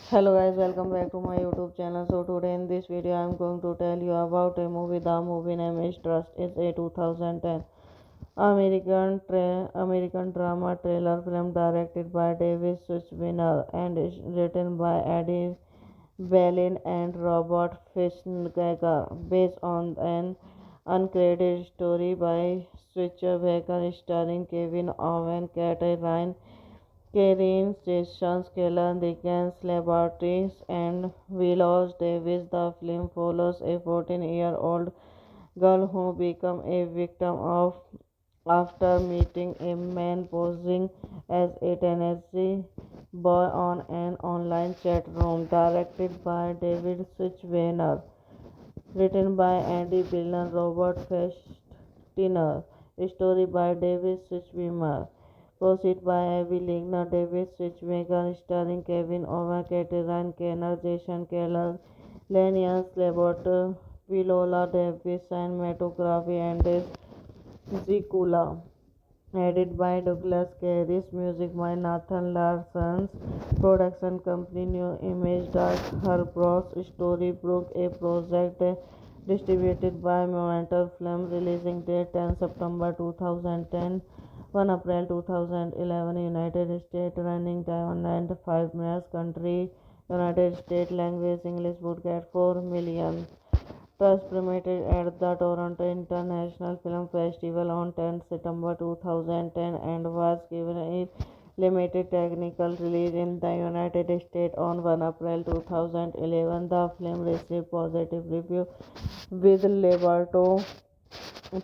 Hello guys, welcome back to my YouTube channel. So today in this video I am going to tell you about a movie. The movie name is Trust. It's a 2010 American drama thriller film directed by David Suchinner and is written by Eddie Berlin and Robert Fitzgerald, based on an uncredited story by Switcher starring Kevin Owen, Kate Ryan, Karen Sessions, Kellan Dickens Laboratories, and Willows Davis. The film follows a 14-year-old girl who becomes a victim of after meeting a man posing as a teenage boy on an online chat room. Directed by David Switchwener, written by Andy Billen, Robert Festiner, story by David Switchwener. Proceed by Abby Ligner, David Switchmaker, starring Kevin Owen, Caterine Kenner, Jason Keller, Lenius Labot, Viola Davis, cinematography and Zikula. Edited by Douglas Carey, music by Nathan Larson's production company New Image Dark Horse Storybrooke, a project distributed by Momentum Film, releasing date 10 September 2010, 1 April 2011, United States, running time 105 minutes, country United States, language English, would 4 million. Trust premiered at the Toronto International Film Festival on 10 September 2010 and was given a limited technical release in the United States on 1 April 2011. The film received positive reviews, with Leberto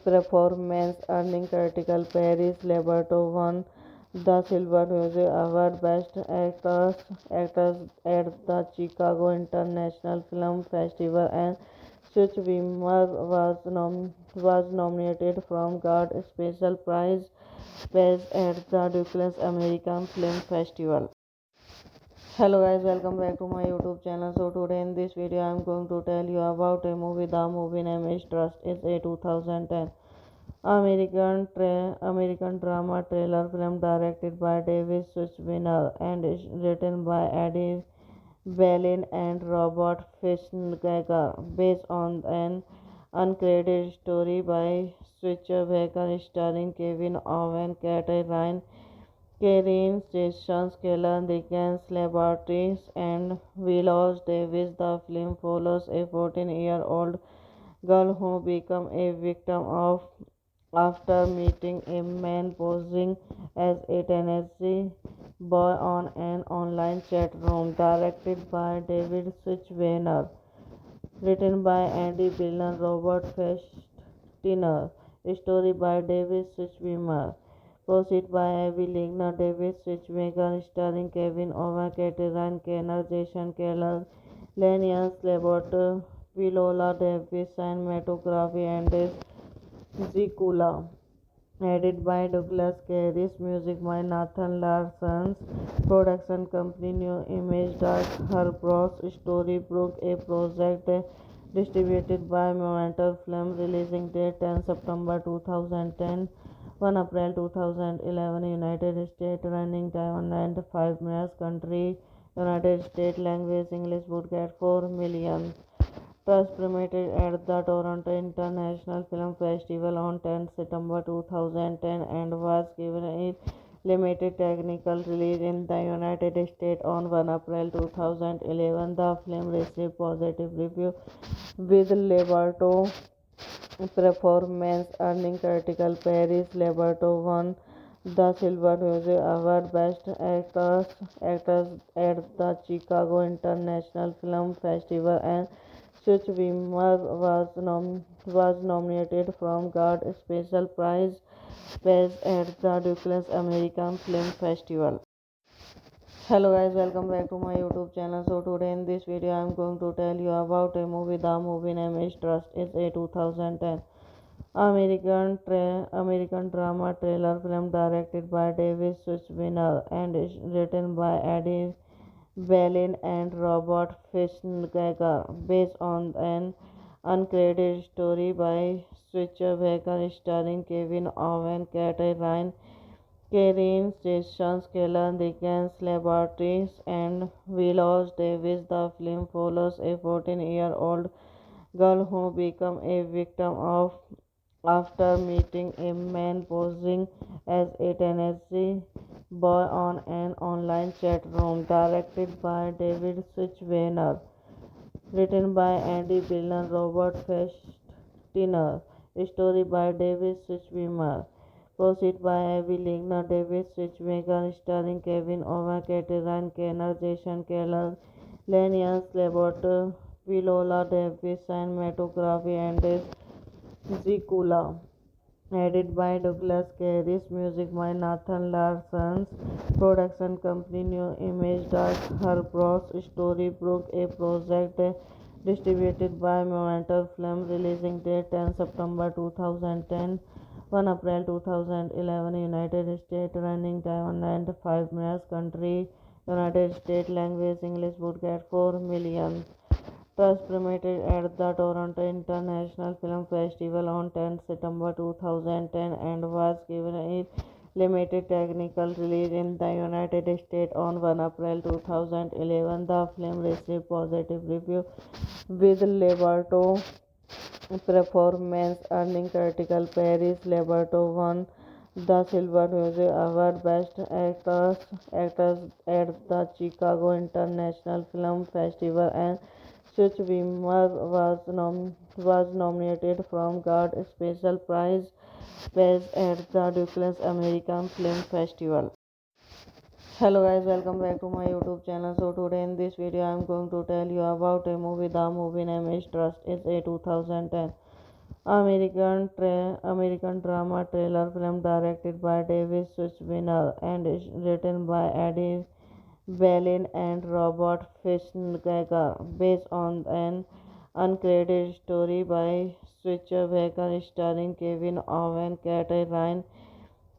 performance earning critical praise. Leberto won the Silver Music Award Best Actress at the Chicago International Film Festival, and Suchwimmer was nominated for God Special Prize at the Duquesne American Film Festival. Hello guys, welcome back to my YouTube channel. So today in this video I am going to tell you about a movie. The movie name is Trust. It's a 2010 American drama thriller film directed by David Suchinner and is written by Eddie Berlin and Robert Fitzgerald, based on an uncredited story by Switcher starring Kevin Owen, Kate Ryan, Karen Sessions, Kellan Dickens Laboratories, and Willows Davis. The film follows a 14-year-old girl who becomes a victim of after meeting a man posing as a teenage boy on an online chat room. Directed by David Switchwener, written by Andy Billen, Robert Festiner, story by David Switchwener. Proceed by Abby Ligner, David Switchmaker, starring Kevin Owen, Caterine Kenner, Jason Keller, Lenius Labot, Viola Davis, cinematography, and Zicula. Edited by Douglas Carey's, music by Nathan Larson's, production company New Image Dark Horse, Storybrooke, a project distributed by Momentum Film, releasing date 10 September 2010, 1 April 2011, United States, running time 105 minutes, country United States, language English, would 4 million. First premiered at the Toronto International Film Festival on 10 September 2010 and was given a limited technical release in the United States on 1 April 2011. The film received positive reviews with Leberto performance earning critical praise. Leberto won the Silver Music Award Best Actress at the Chicago International Film Festival, and Such Wimmer was nominated for God Special Prize at the Douglas American Film Festival. Hello guys, welcome back to my YouTube channel. So today in this video I am going to tell you about a movie. The movie name is Trust. It's a 2010 American drama thriller film directed by David Suchinner and is written by Eddie Berlin and Robert Fitzgerald, based on an uncredited story by Switcher Baker starring Kevin Owen, Kate Ryan, Karen Sessions, Keller Dickens, Laboratories, and Willows Davis. The film follows a 14-year-old girl who becomes a victim of after meeting a man posing as a Tennessee boy on an online chat room. Directed by David Suchinner, written by Andy Billen, Robert Festiner, story by David Suchinner. Proceed by Abby Ligner, David Switchmaker, starring Kevin Owen, Ryan Kenner, Jason Keller, Lenius Labot, Viola Davis, cinematography, and Zicula. Edited by Douglas Carey's, music by Nathan Larson's, production company New Image Dark Horse, Storybrooke, a project distributed by Momentum Film, releasing date 10 September 2010, 1 April 2011, United States, running time 105 minutes, country United States, language English, would 4 million. First premiered at the Toronto International Film Festival on 10 September 2010 and was given a limited technical release in the United States on 1 April 2011. The film received positive reviews with Leberto performance earning critical praise. Leberto won the Silver Music Award Best Actress at the Chicago International Film Festival, and Such Wimmer was nominated for God Special Prize at the Douglas American Film Festival. Hello guys, welcome back to my YouTube channel. So today in this video I am going to tell you about a movie. The movie name is Trust. It's a 2010 American drama thriller film directed by David Suchinner and is written by Eddie Berlin and Robert Fitzgerald, based on an uncredited story by Switcher Baker, starring Kevin Owen, Kate Ryan,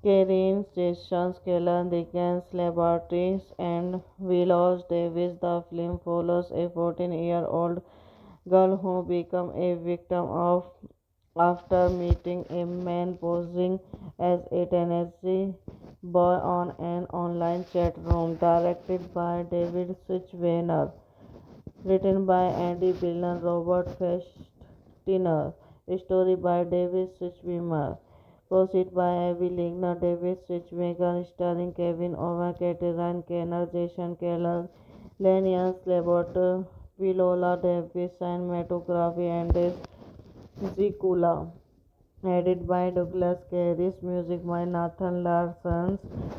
Karen Sessions, Keller Dickens, Laboratories, and Willows Davis. The film follows a 14-year-old girl who becomes a victim of after meeting a man posing as a Tennessee boy on an online chat room. Directed by David Suchinner, written by Andy Billen, Robert Festiner, story by David Suchinner. Proceed by Abby Ligner, David Switchmaker, starring Kevin Owen, Ryan Kenner, Jason Keller, Lenius Labot, Viola Davis, cinematography, and Zicula. Edited by Douglas Carey's, music by Nathan Larson's,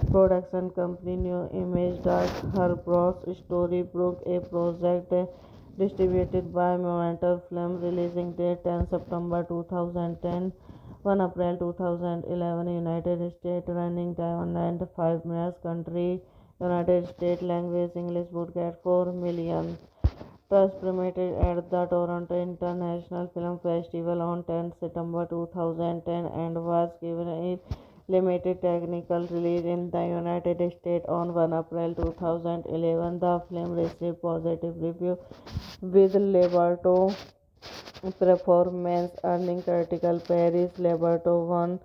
production company New Image Dark Horse, Storybrooke, a project distributed by Momentum Film, releasing date 10 September 2010, 1 April 2011, United States, running time 105 minutes, country United States, language English, would 4 million. First premiered at the Toronto International Film Festival on 10 September 2010 and was given a limited technical release in the United States on 1 April 2011. The film received positive reviews with Leberto performance earning critical praise. Leberto won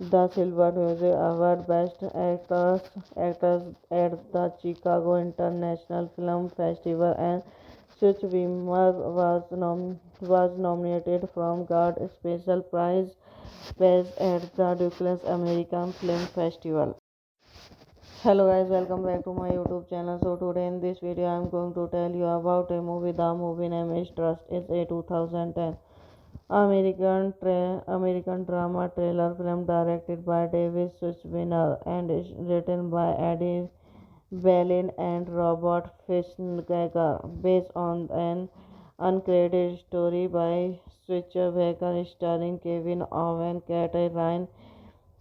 the Silver Music Award Best Actress at the Chicago International Film Festival, and Such Wimmer was nominated for God Special Prize at the Douglas American Film Festival. Hello guys, welcome back to my YouTube channel. So today in this video I am going to tell you about a movie. The movie name is Trust. It's a 2010 American drama thriller film directed by David Suchinner and is written by Eddie Berlin and Robert Fitzgerald, based on an uncredited story by Switcher Baker starring Kevin Owen, Kate Ryan,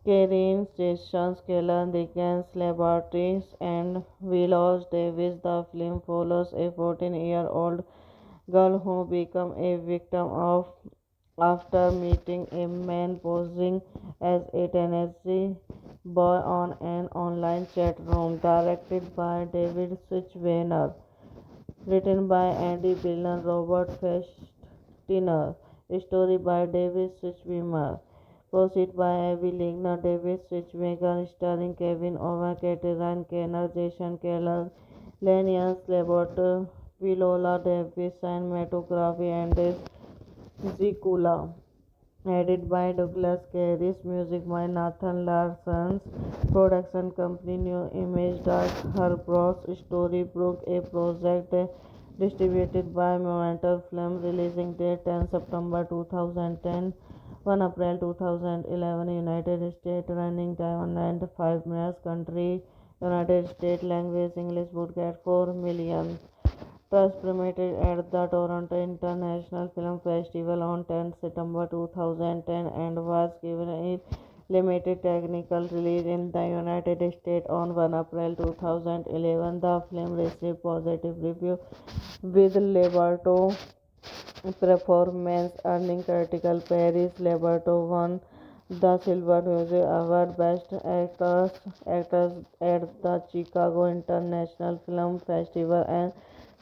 Karen Sessions, Kellan Dickens, Laboratories, and Willows Davis. The film follows a 14-year-old girl who becomes a victim of after meeting a man posing as a Tennessee boy on an online chat room. Directed by David Switchweiner, written by Andy Billen, Robert Festiner, story by David Switchweiner. Proceed by Abby Ligner, David Switchmaker, starring Kevin Owen, Caterine Kenner, Jason Keller, Lenius Labot, Viola Davis, cinematography and Zikula. Edited by Douglas Carey, music by Nathan Larson's production company New Image Dark Horse Storybrooke, a project distributed by Momentum Film, releasing date 10 September 2010, 1 April 2011, United States, running time 105 minutes, country United States, language English, would get 4 million. First premiered at the Toronto International Film Festival on 10 September 2010 and was given a limited technical release in the United States on 1 April 2011. The film received positive reviews with Leberto performance earning critical praise. Leberto won the Silver Music Award Best Actress at the Chicago International Film Festival, and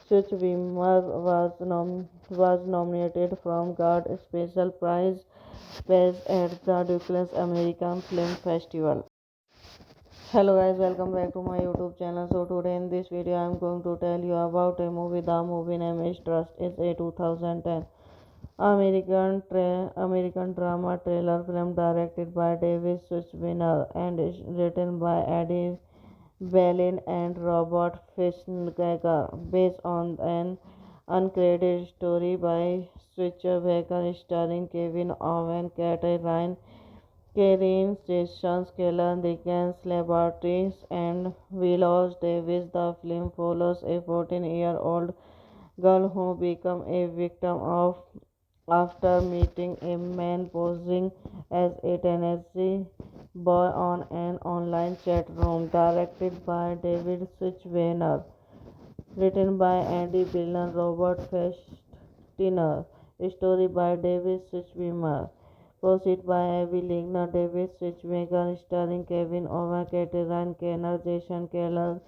Such Wimmer was nominated for God Special Prize at the Douglas American Film Festival. Hello guys, welcome back to my YouTube channel. So today in this video I am going to tell you about a movie. The movie name is Trust. It's a 2010 American drama thriller film directed by David Suchinner and is written by Eddie Berlin and Robert Fitzgerald, based on an uncredited story by Switcher Baker, starring Kevin Owen, Kate Ryan, Karen Sessions, Kellan Dickens, Laboratories, and Willows Davis. The film follows a 14-year-old girl who becomes a victim of after meeting a man posing as a Tennessee boy on an online chat room. Directed by David Switchweiner, written by Andy Billen, Robert Festiner, story by David Switchweiner. Proceed by Abby Ligner, David Switchmaker, starring Kevin Owen, Caterine Kenner, Jason Keller,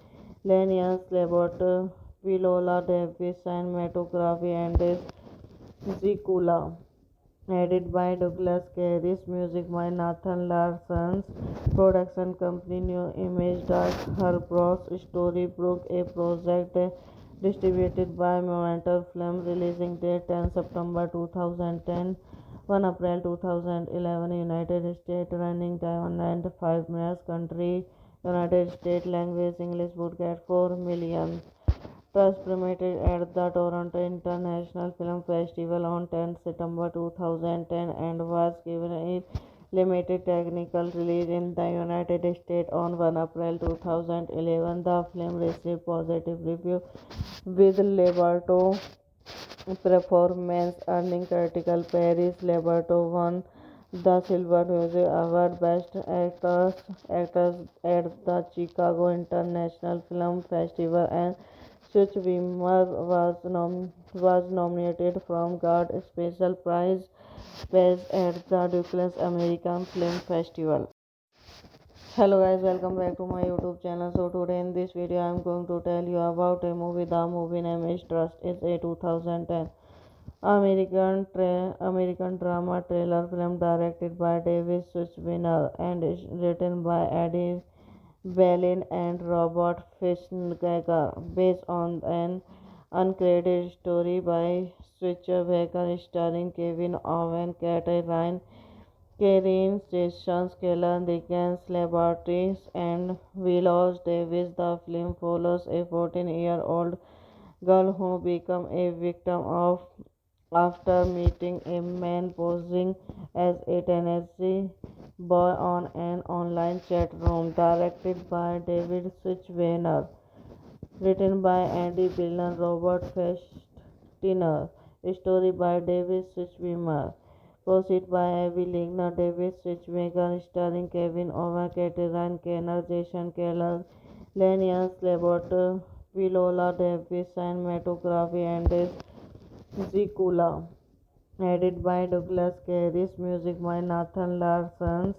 Lenius Labot, Viola Davis, cinematography and Zikula. Edited by Douglas Carey, music by Nathan Larson's production company New Image Dark Horse Storybrooke, a project distributed by Momentum Film, releasing date 10 September 2010, 1 April 2011, United States, running time 105 minutes, country United States, language English, would get 4 million. First premiered at the Toronto International Film Festival on 10 September 2010 and was given a limited technical release in the United States on 1 April 2011. The film received positive reviews with Leberto performance earning critical praise. Leberto won the Silver Music Award Best Actress at the Chicago International Film Festival, and Such Wimmer was nominated from got a special prize at the Douglas American Film Festival. Hello guys, welcome back to my YouTube channel. So today in this video I am going to tell you about a movie. The movie name is Trust. It's a 2010 American drama thriller film directed by David Suchinner and is written by Eddie Berlin and Robert Fitzgerald, based on an uncredited story by Switcher Baker starring Kevin Owen, Kate Ryan, Karen Sessions, Kellan Dickens, Laboratories, and Willows Davis. The film follows a 14-year-old girl who becomes a victim of after meeting a man posing as a teenage boy on an online chat room. Directed by David Switchweiner, written by Andy Billen, Robert Festiner, story by David Switchweiner. Proceed by Abby Ligner, David Switchmaker, starring Kevin Owen, Ryan Kenner, Jason Keller, Lenius Labort, Viola Davis, cinematography and Zikula. Edited by Douglas Carey's, music by Nathan Larson's,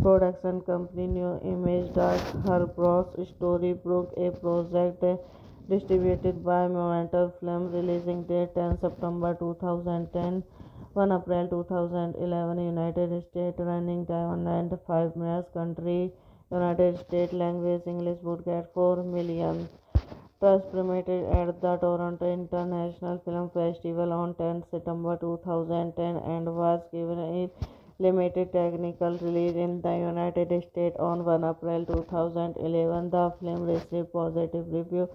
production company New Image Dark Horse, Storybrooke, a project distributed by Momentum Film, releasing date 10 September 2010, 1 April 2011, United States, running time 195 minutes, country, United States, language English, would get 4 million. Trust premiered at the Toronto International Film Festival on 10 September 2010 and was given a limited technical release in the United States on 1 April 2011. The film received positive reviews,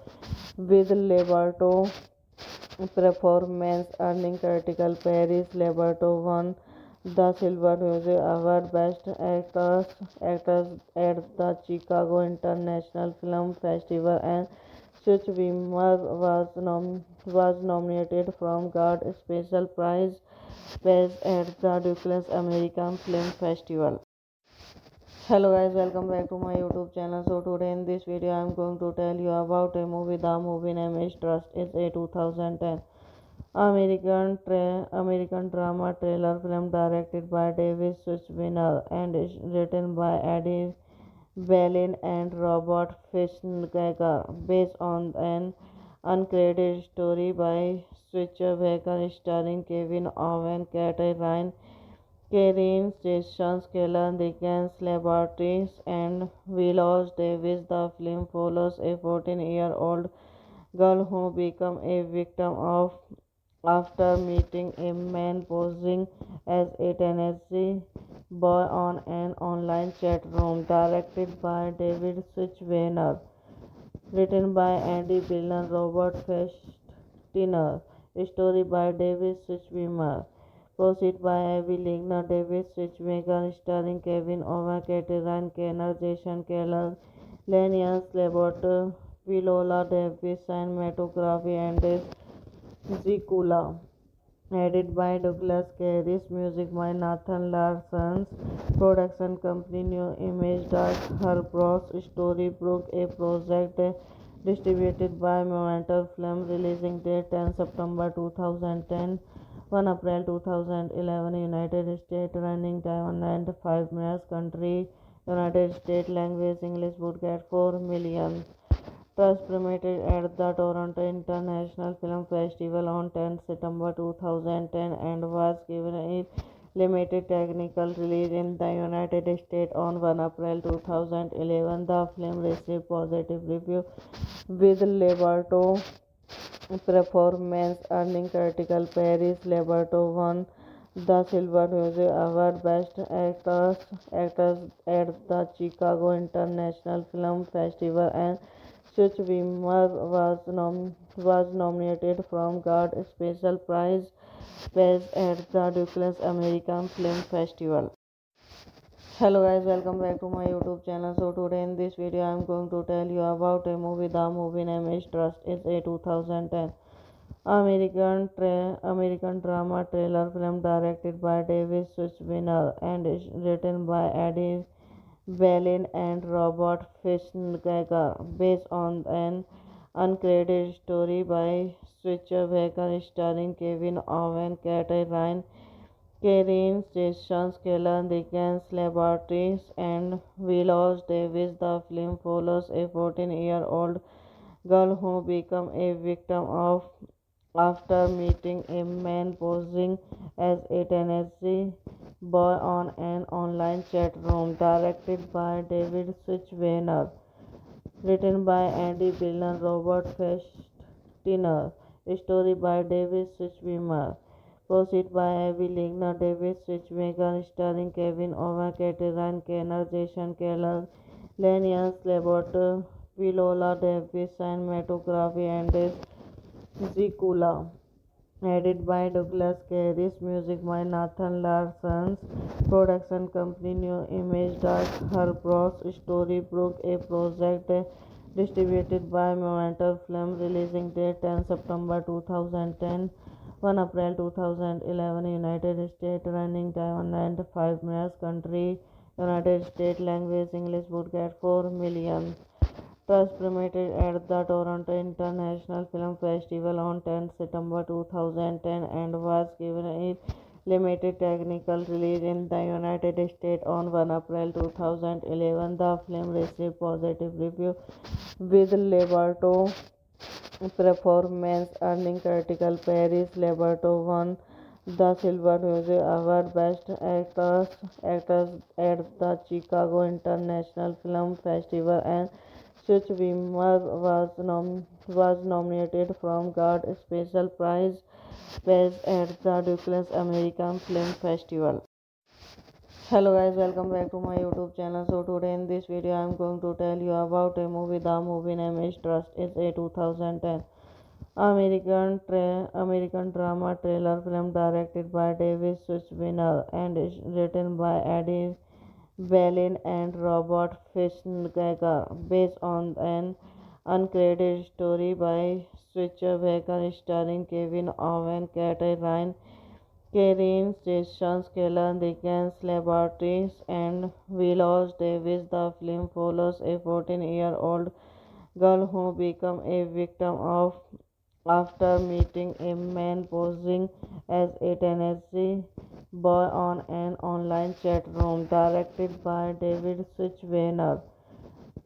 with Leberto performance earning critical praise. Leberto won the Silver Music Award Best Actress at the Chicago International Film Festival, and Such Wimmer was nominated from got a special prize at the Douglas American Film Festival. Hello guys, welcome back to my YouTube channel. So today in this video I am going to tell you about a movie. The movie name is Trust. It's a 2010 American drama thriller film directed by David Suchinner and is written by Eddie Berlin and Robert Fitzgerald, based on an uncredited story by Switcher Baker, starring Kevin Owen, Kate Ryan, Karen Sessions, Kellan Dickens, Laboratories, and Willows Davis. The film follows a 14-year-old girl who becomes a victim of after meeting a man posing as a teenage boy on an online chat room. Directed by David Switchweiner, written by Andy Billen, Robert Festiner, story by David Switchweiner. Proceed by Abby Ligner, David Switchmaker, starring Kevin Owen, Ryan Kenner, Jason Keller, Lenius Labort, Viola Davis, cinematography and Zikula. Edited by Douglas Carey's, music by Nathan Larson's, production company New Image Dark Horse, Storybrooke, a project distributed by Momentum Film, releasing date 10 September 2010, 1 April 2011, United States, running time 195 minutes, country, United States, language English, would get 4 million. Trust premiered at the Toronto International Film Festival on 10 September 2010 and was given a limited technical release in the United States on 1 April 2011. The film received positive reviews, with Leberto performance earning critical praise. Leberto won the Silver Music Award Best Actress at the Chicago International Film Festival, and Such Wimmer was nominated from got a special prize at the Douglas American Film Festival. Hello guys, welcome back to my YouTube channel. So today in this video I am going to tell you about a movie. The movie name is Trust. It's a 2010 American drama thriller film directed by David Suchinner and is written by Eddie Berlin and Robert Fitzgerald, based on an uncredited story by Switcher Wagon starring Kevin Owen, Kat Ryan, Karen Station, Kellan Dickens Laboratories, and Willows Davis. The film follows a 14-year-old girl who becomes a victim of after meeting a man posing as a teenage boy on an online chat room. Directed by David Switchweiner, written by Andy Billen, Robert Festiner, story by David Switchweiner. Proceed by Abby Ligner, David Switchmaker, starring Kevin Owen, Caterine Kenner, Jason Keller, Lenius Labot, Viola Davis, cinematography and Zikula. Edited by Douglas Carey, music by Nathan Larson's production company New Image Dark Herbros Storybrooke, a project distributed by Momentum Film, releasing date 10 September 2010, 1 April 2011, United States, running time 95 minutes, country United States, language English, broadcast 4 million. Trust premiered at the Toronto International Film Festival on 10 September 2010 and was given a limited technical release in the United States on 1 April 2011. The film received positive reviews, with Leberto performance earning critical praise. Leberto won the Silver Music Award Best Actress at the Chicago International Film Festival, and Suchwimmer was nominated for God Special Prize at the Douglas American Film Festival. Hello guys, welcome back to my YouTube channel. So today in this video I am going to tell you about a movie. The movie name is Trust. It's a 2010 American drama thriller film directed by David Suchinski and is written by Eddie Berlin and Robert Fitzgerald, based on an uncredited story by Switcher Wagon starring Kevin Owen, Kat Ryan, Karen Station, Kellan Dickens Laboratories, and Willows Davis. The film follows a 14-year-old girl who becomes a victim of after meeting a man posing as a teenage boy on an online chat room. Directed by David Switchweiner,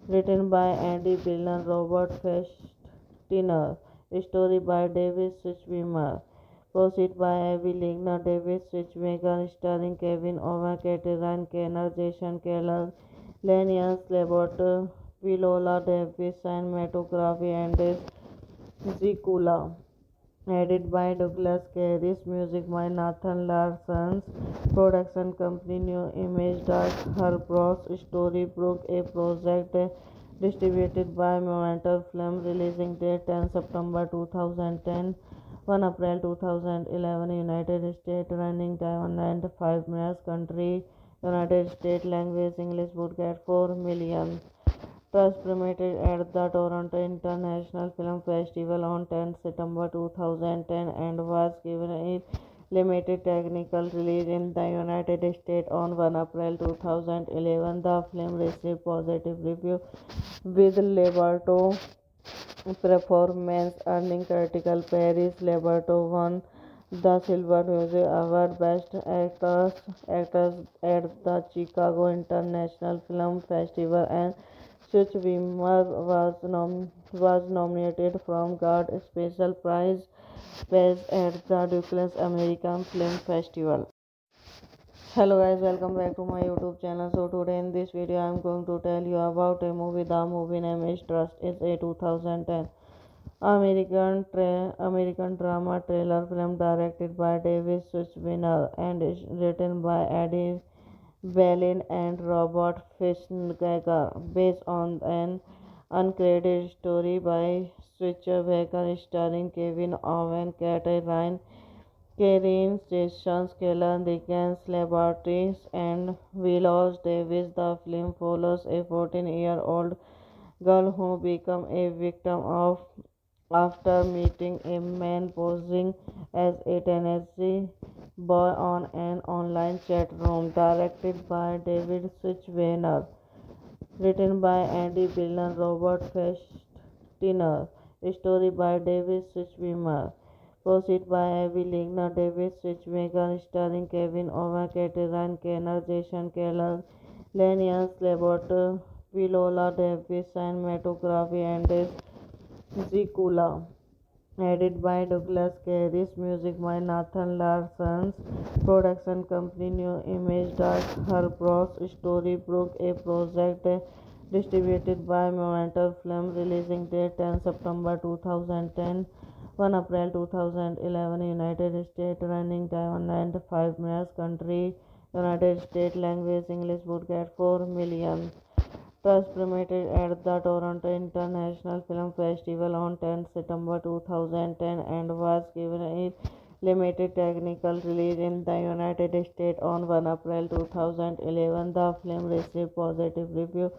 written by Andy Billen, Robert Festiner, story by David Switchweiner. Proceed by Abby Ligner, David Switchmaker, starring Kevin Owen, Caterine Kenner, Jason Keller, Lenius Labot, Viola Davis, cinematography and Zikula. Edited by Douglas Carey, music by Nathan Larson's production company New Image Dark Herbros Storybrooke, a project distributed by Momentum Film, releasing date 10 September 2010, 1 April 2011, United States, running time 95 minutes, country United States, language English, broadcast 4 million. Trust premiered at the Toronto International Film Festival on 10 September 2010 and was given a limited technical release in the United States on 1 April 2011. The film received positive reviews, with Leberto performance earning critical praise. Leberto won the Silver Music Award Best Actress at the Chicago International Film Festival, and Suchwimmer was nominated for God Special Prize at the Douglas American Film Festival. Hello guys, welcome back to my YouTube channel. So today in this video I am going to tell you about a movie. The movie name is Trust. It's a 2010 American drama thriller film directed by David Suchinski and is written by Eddie Berlin and Robert Fitzgerald, based on an uncredited story by Switcher Wagon starring Kevin Owen, Kat Ryan, Karen Station, Kellan Dickens Laboratories, and Willows Davis. The film follows a 14-year-old girl who becomes a victim of after meeting a man posing as a teenage boy on an online chat room. Directed by David Switchweiner, written by Andy Billen, Robert Festiner, Story by David Suchweimer. Proceed by Abby Ligner, David Suchweimer, starring Kevin Owen, Ryan Kenner, Jason Keller, Lenius Labot, Viola Davis, cinematography and Zikula. Edited by Douglas Carey, music by Nathan Larson's, production company New Image Dark Horse, Storybrooke, a project distributed by Momentum Film, releasing date 10 September 2010, 1 April 2011, United States, running time 195 minutes, country, United States, language English, budget 4 million. Was premiered at the Toronto International Film Festival on 10 September 2010 and was given a limited technical release in the United States on 1 April 2011. The film received positive reviews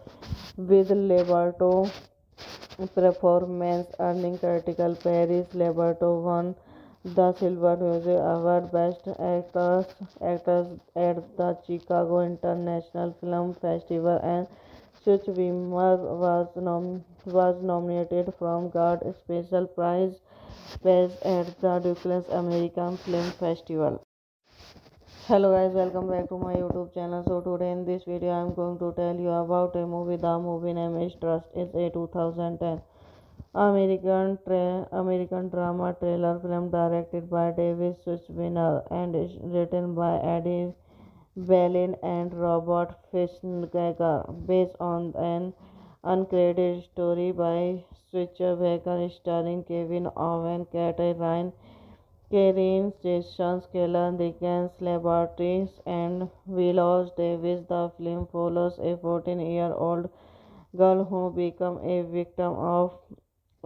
with Leberto performance earning critical praise. Leberto won the Silver Music Award Best Actress at the Chicago International Film Festival, and Suchweimer was nominated for God Special Prize at the Douglas American Film Festival. Hello guys, welcome back to my YouTube channel. So today in this video I am going to tell you about a movie. The movie name is Trust. It's a 2010 American drama thriller film directed by David Suchweimer and is written by Eddie Berlin and Robert Fischnager, based on an uncredited story by Switcher Baker starring Kevin Owen, Kat Ryan, Karen Jason Keller, Dickens Laboratories, and Willows Davis. The film follows a 14-year-old girl who becomes a victim of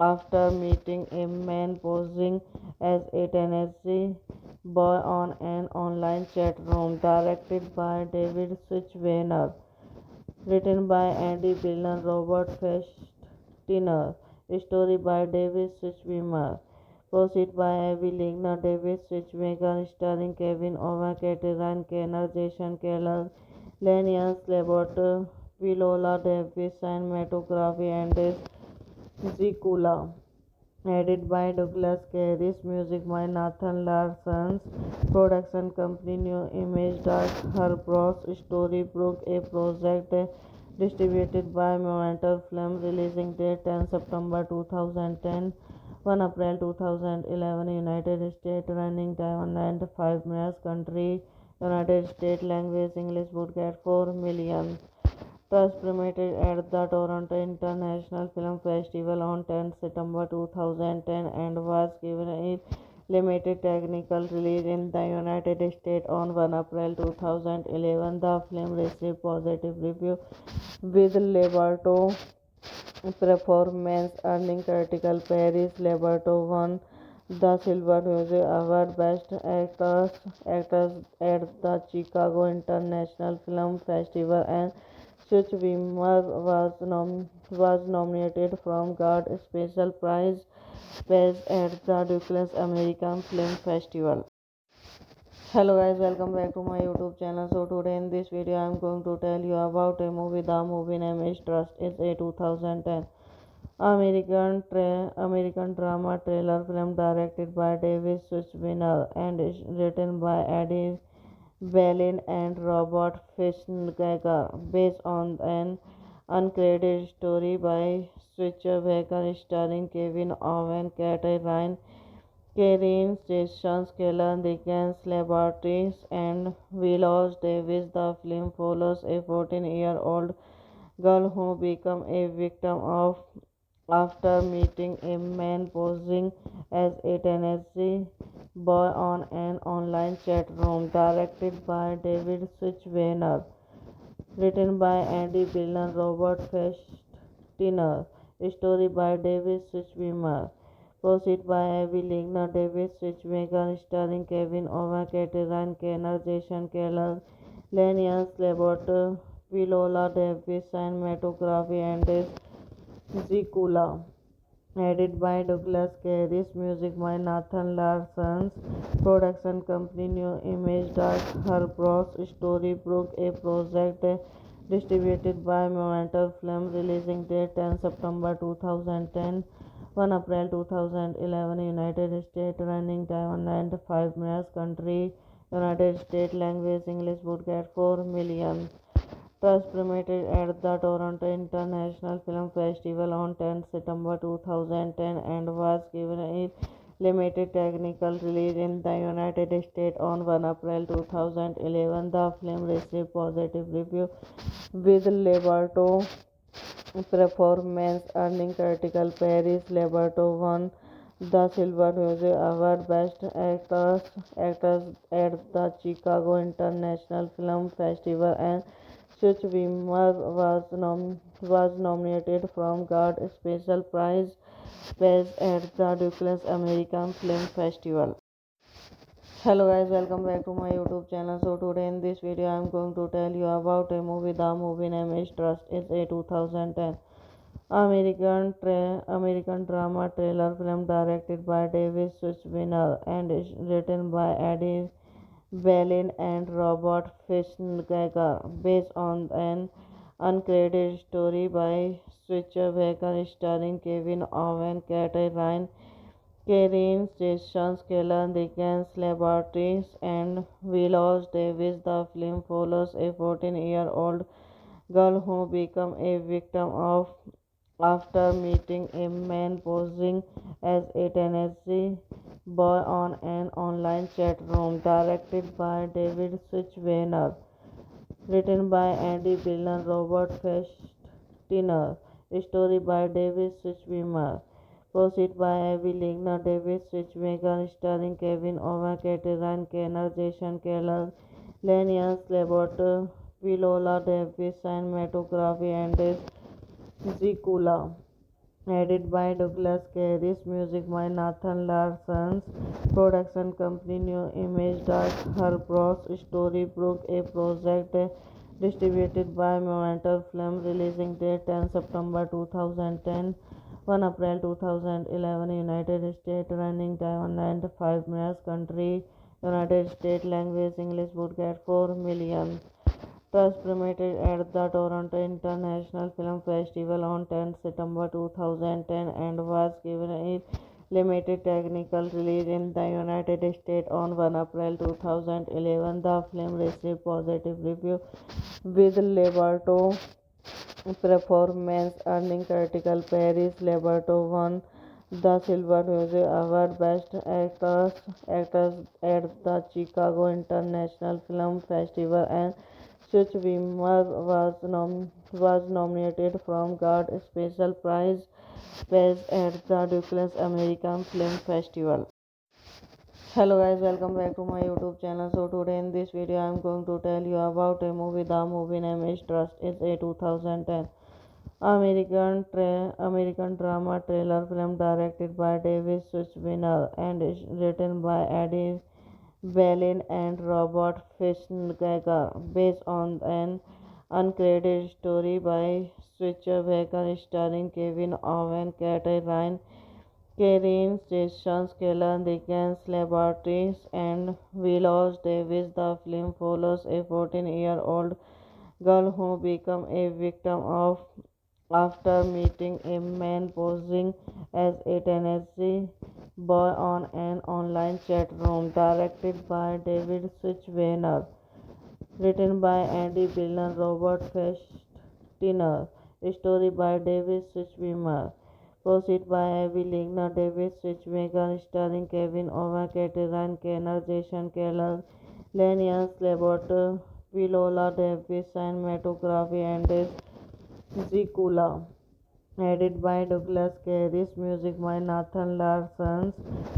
after meeting a man posing as a teenage boy on an online chat room. Directed by David Suchweimer, written by Andy Billen, Robert Festiner, story by David Suchweimer. Proceed by Abby Ligner, David Suchweimer, starring Kevin Owen, Ryan Kenner, Jason Keller, Lenius Labot, Viola Davis, cinematography and Zikula. Edited by Douglas Carey, music by Nathan Larson's, production company New Image Dark Horse, Storybrooke, a project distributed by Momentum Film, releasing date 10 September 2010, 1 April 2011, United States, running time 195 minutes, country, United States, language English, budget 4 million. Was premiered at the Toronto International Film Festival on 10 September 2010 and was given a limited technical release in the United States on 1 April 2011. The film received positive reviews with Leberto performance earning critical praise. Leberto won the Silver Music Award Best Actress at the Chicago International Film Festival, and Suchweimer was nominated for God Special Prize at the Douglas American Film Festival. Hello guys, welcome back to my YouTube channel. So today in this video I am going to tell you about a movie. The movie name is Trust. It's a 2010 American drama thriller film directed by David Suchweimer and is written by Eddie Berlin and Robert Fischnager, based on an uncredited story by Switcher Baker starring Kevin Owen, Kat Ryan, Karen Jason Keller, Dickens Laboratories, and Willows Davis. The film follows a 14-year-old girl who becomes a victim of after meeting a man posing as a teenage boy on an online chat room. Directed by David Suchweimer, written by Andy Billen, Robert Festiner, story by David Suchweimer. Proceed by Abby Ligner, David Suchweimer, starring Kevin Owen, Ryan Kenner, Jason Keller, Lenius Labot, Viola Davis, cinematography and Zikula. Edited by Douglas Carey, music by Nathan Larson's, production company New Image Dark Horse, Storybrooke, a project distributed by Momentum Film, releasing date 10 September 2010, 1 April 2011 United States running time 105 minutes country United States language English would get 4 million. Trust premiered at the Toronto International Film Festival on 10 September 2010 and was given a limited technical release in the United States on 1 April 2011. The film received positive reviews with Leberto performance earning critical praise. Leberto won the Silver Music Award Best Actress at the Chicago International Film Festival, and Such Wimmer was nominated for God Special Prize at the Douglas American Film Festival. Hello guys, welcome back to my YouTube channel. So today in this video I am going to tell you about a movie. The movie name is Trust. It's a 2010 American drama thriller film directed by David Suchinner and is written by Eddie Berlin and Robert Fitzgerald, based on an uncredited story by Switcher Baker starring Kevin Owen, Kate Ryan, Karen Sessions, Keller Dickens Laboratories, and Willows Davis. The film follows a 14-year-old girl who becomes a victim of after meeting a man posing as a Tennessee boy on an online chat room. Directed by David Switchweiner, written by Andy Billen, Robert Festiner, story by David Switchweiner. Proceed by Abby Ligner, David Switchmaker, starring Kevin Owen, Caterine Kenner, Jason Keller, Lenius Labot, Viola Davis, cinematography and Zikula. Edited by Douglas Carey, music by Nathan Larson's, production company New Image Dark Horse, Storybrooke, a project distributed by Momentum Film, releasing date 10 September 2010, 1 April 2011, United States, running time 105 minutes, country United States language English would get 4 million. Trust premiered at the Toronto International Film Festival on 10 September 2010 and was given a limited technical release in the United States on 1 April 2011. The film received positive reviews with Leberto performance earning critical praise. Leberto won the Silver Music Award Best Actress at the Chicago International Film Festival, and Such Wimmer was nominated for God Special Prize at the Douglas American Film Festival. Hello guys, welcome back to my YouTube channel. So today in this video I am going to tell you about a movie. The movie name is Trust. It's a 2010 American drama thriller film directed by David Suchinner and is written by Eddie Berlin and Robert Fitzgerald, based on an uncredited story by Switcher Baker, starring Kevin Owen, Kate Ryan, Karen Sessions, Keller Dickens Laboratories, and Willows Davis. The film follows a 14-year-old girl who becomes a victim of after meeting a man posing as a Tennessee boy on an online chat room. Directed by David Switchweiner, written by Andy Billen, Robert Festiner, story by David Switchweiner. Proceed by Abby Ligner, David Switchmaker, starring Kevin Owen, Caterine Kenner, Jason Keller, Lenius Labot, Viola Davis, cinematography and Zikula. Edited by Douglas Carey, music by Nathan Larson's,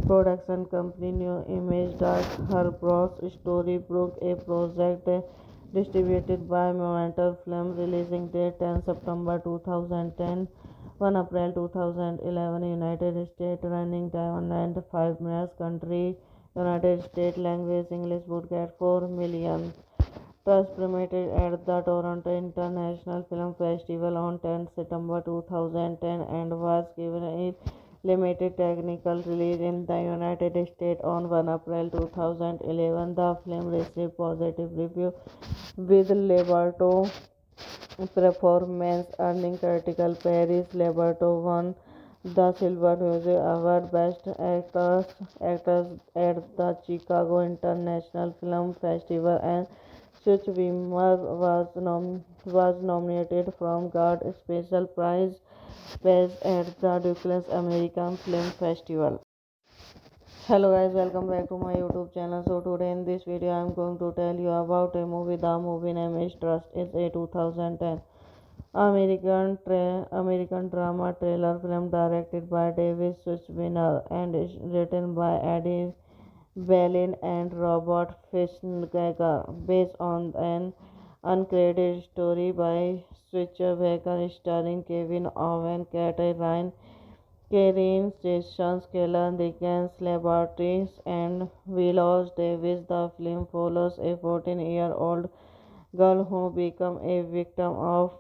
production company New Image Dark Horse, Storybrooke, a project distributed by Momentum Film, releasing date 10 September 2010, 1 April 2011, United States, running time 105 minutes, country United States language English would get 4 million. Trust premiered at the Toronto International Film Festival on 10 September 2010 and was given a limited technical release in the United States on 1 April 2011. The film received positive reviews with Leberto performance earning critical praise. Leberto won the Silver Music Award Best Actress at the Chicago International Film Festival, and Such Wimmer was nominated from got a special prize at the Douglas American Film Festival. Hello guys, welcome back to my YouTube channel. So today in this video I am going to tell you about a movie. The movie name is Trust. It's a 2010 American drama thriller film directed by David Suchinner and is written by Eddie Berlin and Robert Fitzgerald, based on an uncredited story by Switcher Baker starring Kevin Owen, Kate Ryan, Karen Sessions, Kellan Dickens, Laboratories, and Willows Davis. The film follows a 14-year-old girl who becomes a victim of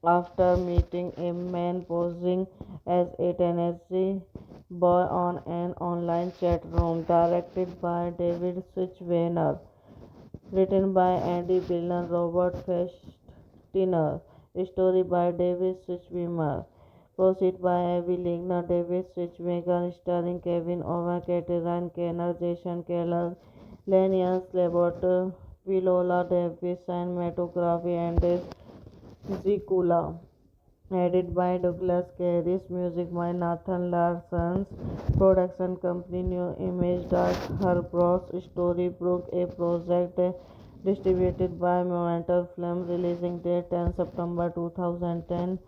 after meeting a man posing as a teenage boy on an online chat room. Directed by David Suchinner, written by Andy Billen, Robert Festiner, story by David Suchinner, proceed by Abby Ligner, David Suchinner, starring Kevin Owen, Katerine Kenner, Jason Keller, Lenius Labot, Viola Davis, cinematography and Zikula. Edited by Douglas Carey's, music by Nathan Larson's, production company New Image Dark Horse, Storybrooke, a project distributed by Momentum Film, releasing date 10 September 2010,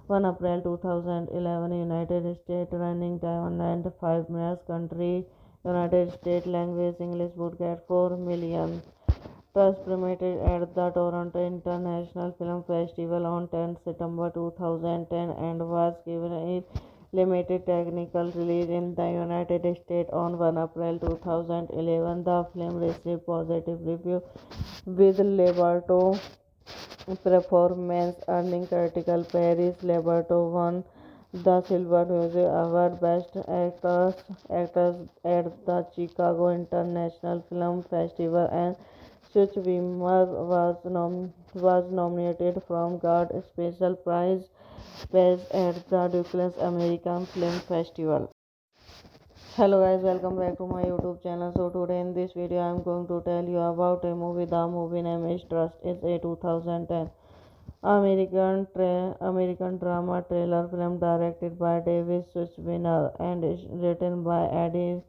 1 April 2011, United States, running time 105 minutes, country, United States, language English, broadcast 4 million. First premiered at the Toronto International Film Festival on 10 September 2010 and was given a limited technical release in the United States on 1 April 2011. The film received positive reviews, with Leberto performance earning critical praise. Leberto won the Silver Music Award Best Actress at the Chicago International Film Festival, and Such Wimmer was nominated from got a special prize at the Douglas American Film Festival. Hello guys, welcome back to my YouTube channel. So today in this video I am going to tell you about a movie. The movie name is Trust. It's a 2010 American drama thriller film directed by David Suchinner and is written by Eddie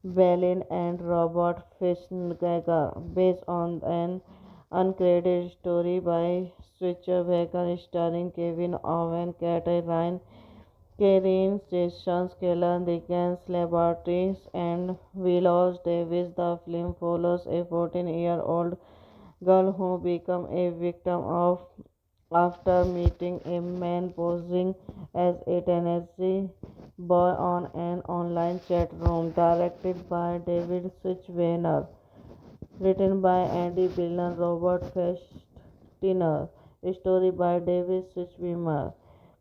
Berlin and Robert Fitzgerald, based on an uncredited story by Switcher Baker starring Kevin Owen, Kate Ryan, Karen Sessions, Kellan Dickens, Laboratories, and Willows Davis. The film follows a 14-year-old girl who becomes a victim of after meeting a man posing as a teenage boy on an online chat room. Directed by David Suchinner, written by Andy Billen, Robert Festiner, story by David Suchinner,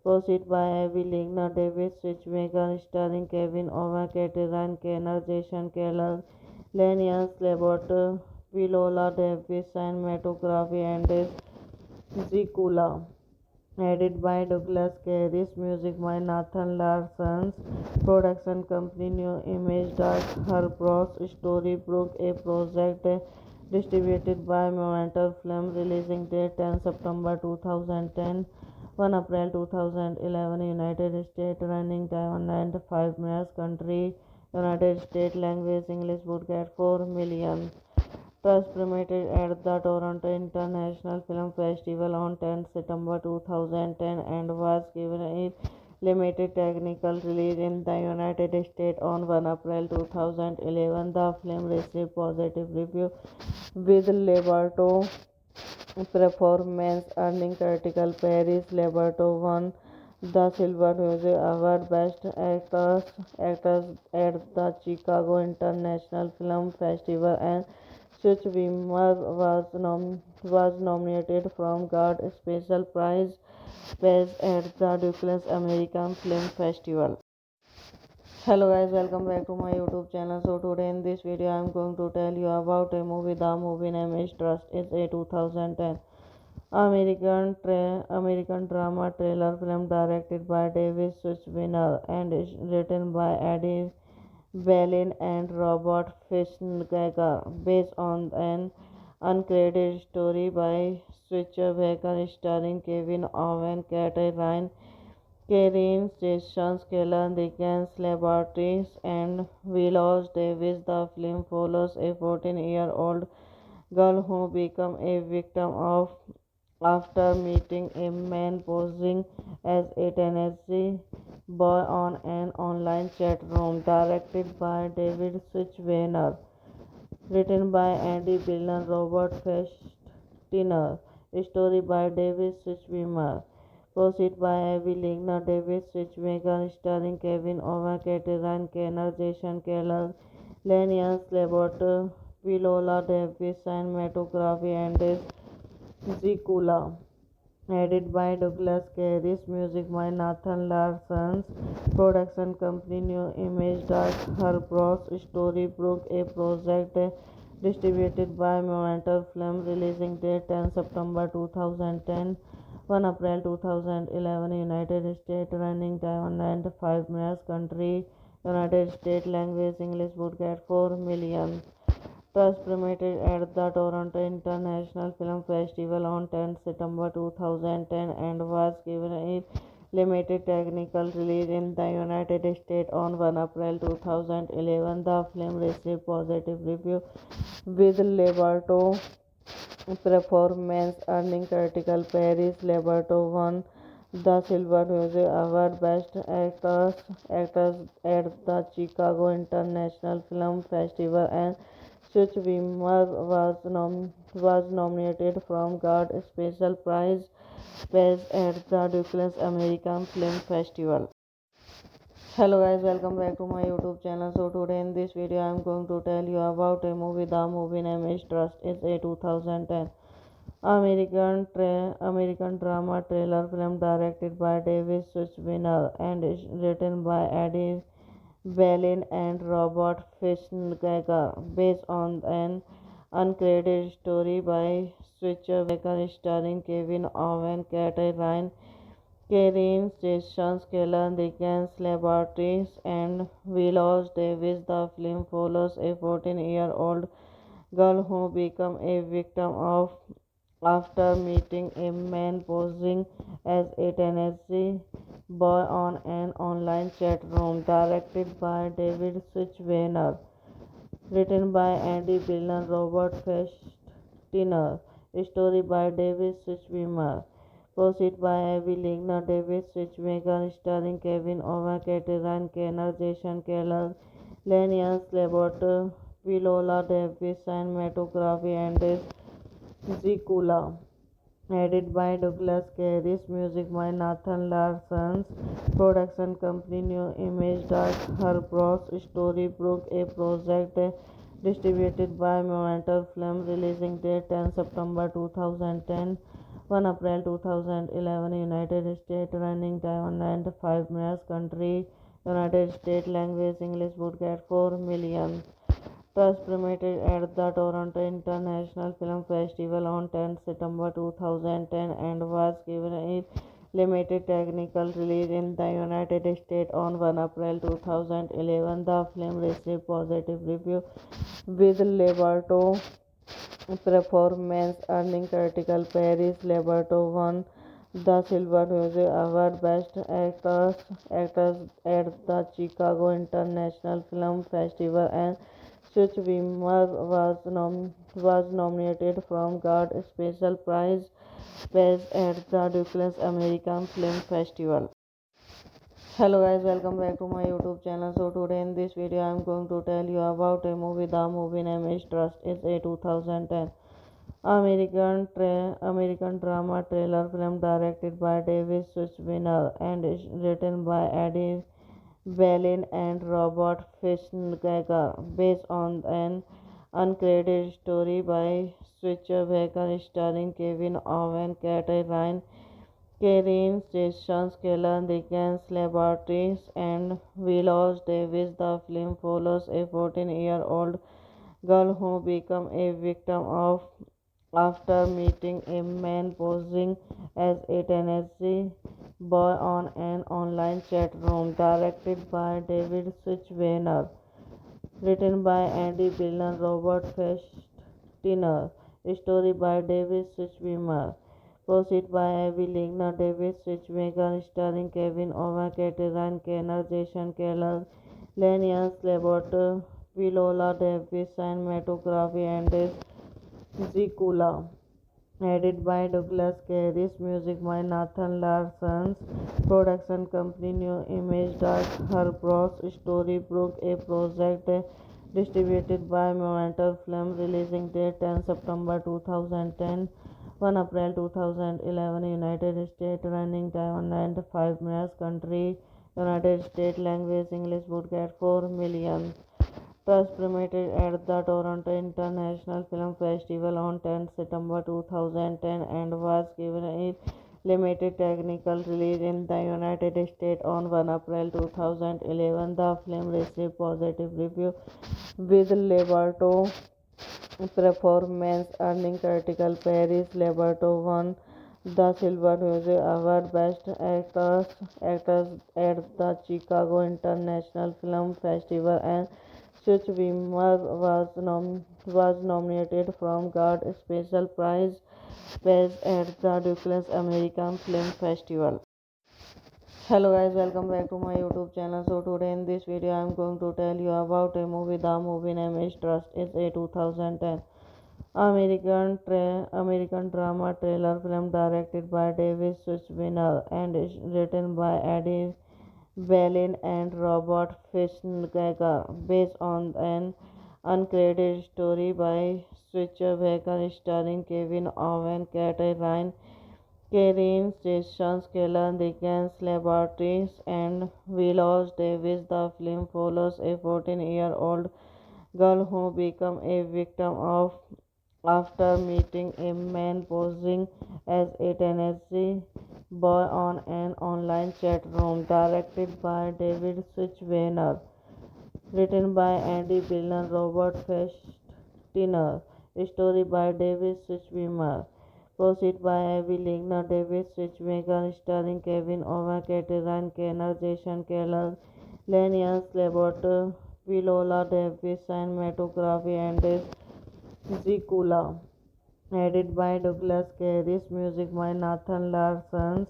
proceed by Abby Ligner, David Suchinner, starring Kevin Owen, Katerine Kenner, Jason Keller, Lenius Labot, Viola Davis, cinematography and Zikula. Edited by Douglas Carey's, music by Nathan Larson's, production company New Image Dark Horse, Storybrooke, a project distributed by Momentum Film, releasing date 10 September 2010, 1 April 2011, United States, running time 105 minutes, country, United States, language English, broadcast 4 million. First premiered at the Toronto International Film Festival on 10 September 2010 and was given a limited technical release in the United States on 1 April 2011. The film received positive reviews, with Leberto performance earning critical praise. Leberto won the Silver Music Award Best Actress at the Chicago International Film Festival, and Such Wimmer was nominated from got a special prize at the Douglas American Film Festival. Hello guys, welcome back to my YouTube channel. So today in this video I am going to tell you about a movie. The movie name is Trust. It's a 2010 American drama thriller film directed by David Suchavina and is written by Eddie Berlin and Robert Fitzgerald, based on an uncredited story by Switzer starring Kevin Owen, Kate Ryan, Karen Sessions, Kellan Dickens Laboratories, and Willows Davis. The film follows a 14-year-old girl who becomes a victim of after meeting a man posing as a teenage boy on an online chat room. Directed by David Switchweiner, written by Andy Billen, Robert Festiner, story by David Switchweiner. Proceed by Avi Ligner, David Switchmaker, starring Kevin Owen, Ryan Kenner, Jason Keller, Lenian Slabot, Viola Davis, cinematography and Zikula. Edited by Douglas Carey, music by Nathan Larson's production company New Image Dark Horse Storybrooke, a project distributed by Momentum Film, releasing date 10 September 2010, 1 April 2011, United States, running time 95 minutes, country United States, language English, budget 4 million. Trust premiered at the Toronto International Film Festival on 10 September 2010 and was given a limited technical release in the United States on 1 April 2011. The film received positive reviews, with Leberto performance earning critical praise. Leberto won the Silver Music Award Best Actress at the Chicago International Film Festival, and Such Wimmer was nominated for God Special Prize at the Douglas American Film Festival. Hello guys, welcome back to my YouTube channel. So today in this video I am going to tell you about a movie. The movie name is Trust. It's a 2010 American drama thriller film directed by David Suchavina and is written by Eddie Berlin and Robert Fitzgerald, based on an uncredited story by Switzer starring Kevin Owen, Kate Ryan, Karen Sessions, Kellan Dickens Laboratories, and Willows Davis. The film follows a 14-year-old girl who becomes a victim of after meeting a man posing as a teenage boy on an online chat room. Directed by David Switchweiner, written by Andy Billen, Robert Festiner, story by David Switchweiner. Proceed by Avi Ligner, David Switchmaker, starring Kevin Owen, Ryan Kenner, Jason Keller, Lenian Slabot, Viola Davis, cinematography and Zikula. Edited by Douglas Carey, music by Nathan Larson's production company New Image Dark Horse Storybrooke, a project distributed by Momentum Film, releasing date 10 September 2010, 1 April 2011, United States, running time 95 minutes, country United States, language English, budget 4 million. Trust premiered at the Toronto International Film Festival on 10 September 2010 and was given a limited technical release in the United States on 1 April 2011. The film received positive reviews, with Leberto performance earning critical praise. Leberto won the Silver Music Award Best Actress at the Chicago International Film Festival, and Such Wimmer was nominated for God Special Prize at the Douglas American Film Festival. Hello guys, welcome back to my YouTube channel. So today in this video I am going to tell you about a movie. The movie name is Trust. It's a 2010 American drama thriller film directed by David Suchavina and is written by Eddie Berlin and Robert Fitzgerald, based on an uncredited story by Switzer starring Kevin Owen, Kate Ryan, Karen Sessions, Kellan Dickens Laboratories, and Willows Davis. The film follows a 14-year-old girl who becomes a victim of after meeting a man posing as a teenage boy on an online chat room. Directed by David Switchweiner. Written by Andy Billen, Robert Festiner. Story by David Switchweimer. Proceed by Abby Ligner, David Switchmaker, starring Kevin Owen, Katerine Kenner, Jason Keller, Lenian Slabot, Viola Davis, cinematography and Zikula. Edited by Douglas Carey, music by Nathan Larson's production company New Image Dark Herbros Storybrooke, a project distributed by Momentum Film, releasing date 10 September 2010, 1 April 2011, United States, running time 195 minutes, country United States, language English, broadcast 4 million. Trust premiered at the Toronto International Film Festival on 10 September 2010 and was given a limited technical release in the United States on 1 April 2011. The film received positive reviews with Leberto performance earning critical praise. Leberto won the Silver Music Award Best Actress at the Chicago International Film Festival, and Schwimmer was nominated for God Special Prize at the Douglas American Film Festival. Hello guys, welcome back to my YouTube channel. So today in this video I am going to tell you about a movie. The movie name is Trust. It's a 2010 American drama thriller film directed by David Suchinski and is written by Eddie Berlin and Robert Fitzgerald, based on an uncredited story by Switcher Baker starring Kevin Owen, Katerine Karen Sessions, Kellan Dickens Laboratories, and Willows Davis. The film follows a 14-year-old girl who becomes a victim of after meeting a man posing as a teenage boy on an online chat room. Directed by David Switchweiner. Written by Andy Billen, Robert Festiner. Story by David Switchweimer. Proceed by Abby Ligner, David Switchmaker, starring Kevin Owen, Katerine Kenner, Jason Keller, Lenian Slabot, Viola Davis, cinematography and Zikula. Edited by Douglas Carey, music by Nathan Larson's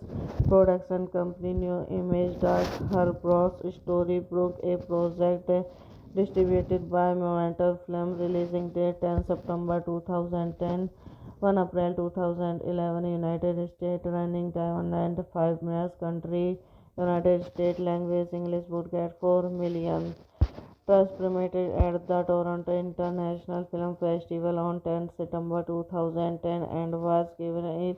production company New Image Dark Herbros Storybrooke, a project distributed by Momentum Film, releasing date 10 September 2010, 1 April 2011, United States, running time 195 minutes, country United States, language English, broadcast 4 million. Trust premiered at the Toronto International Film Festival on 10 September 2010 and was given a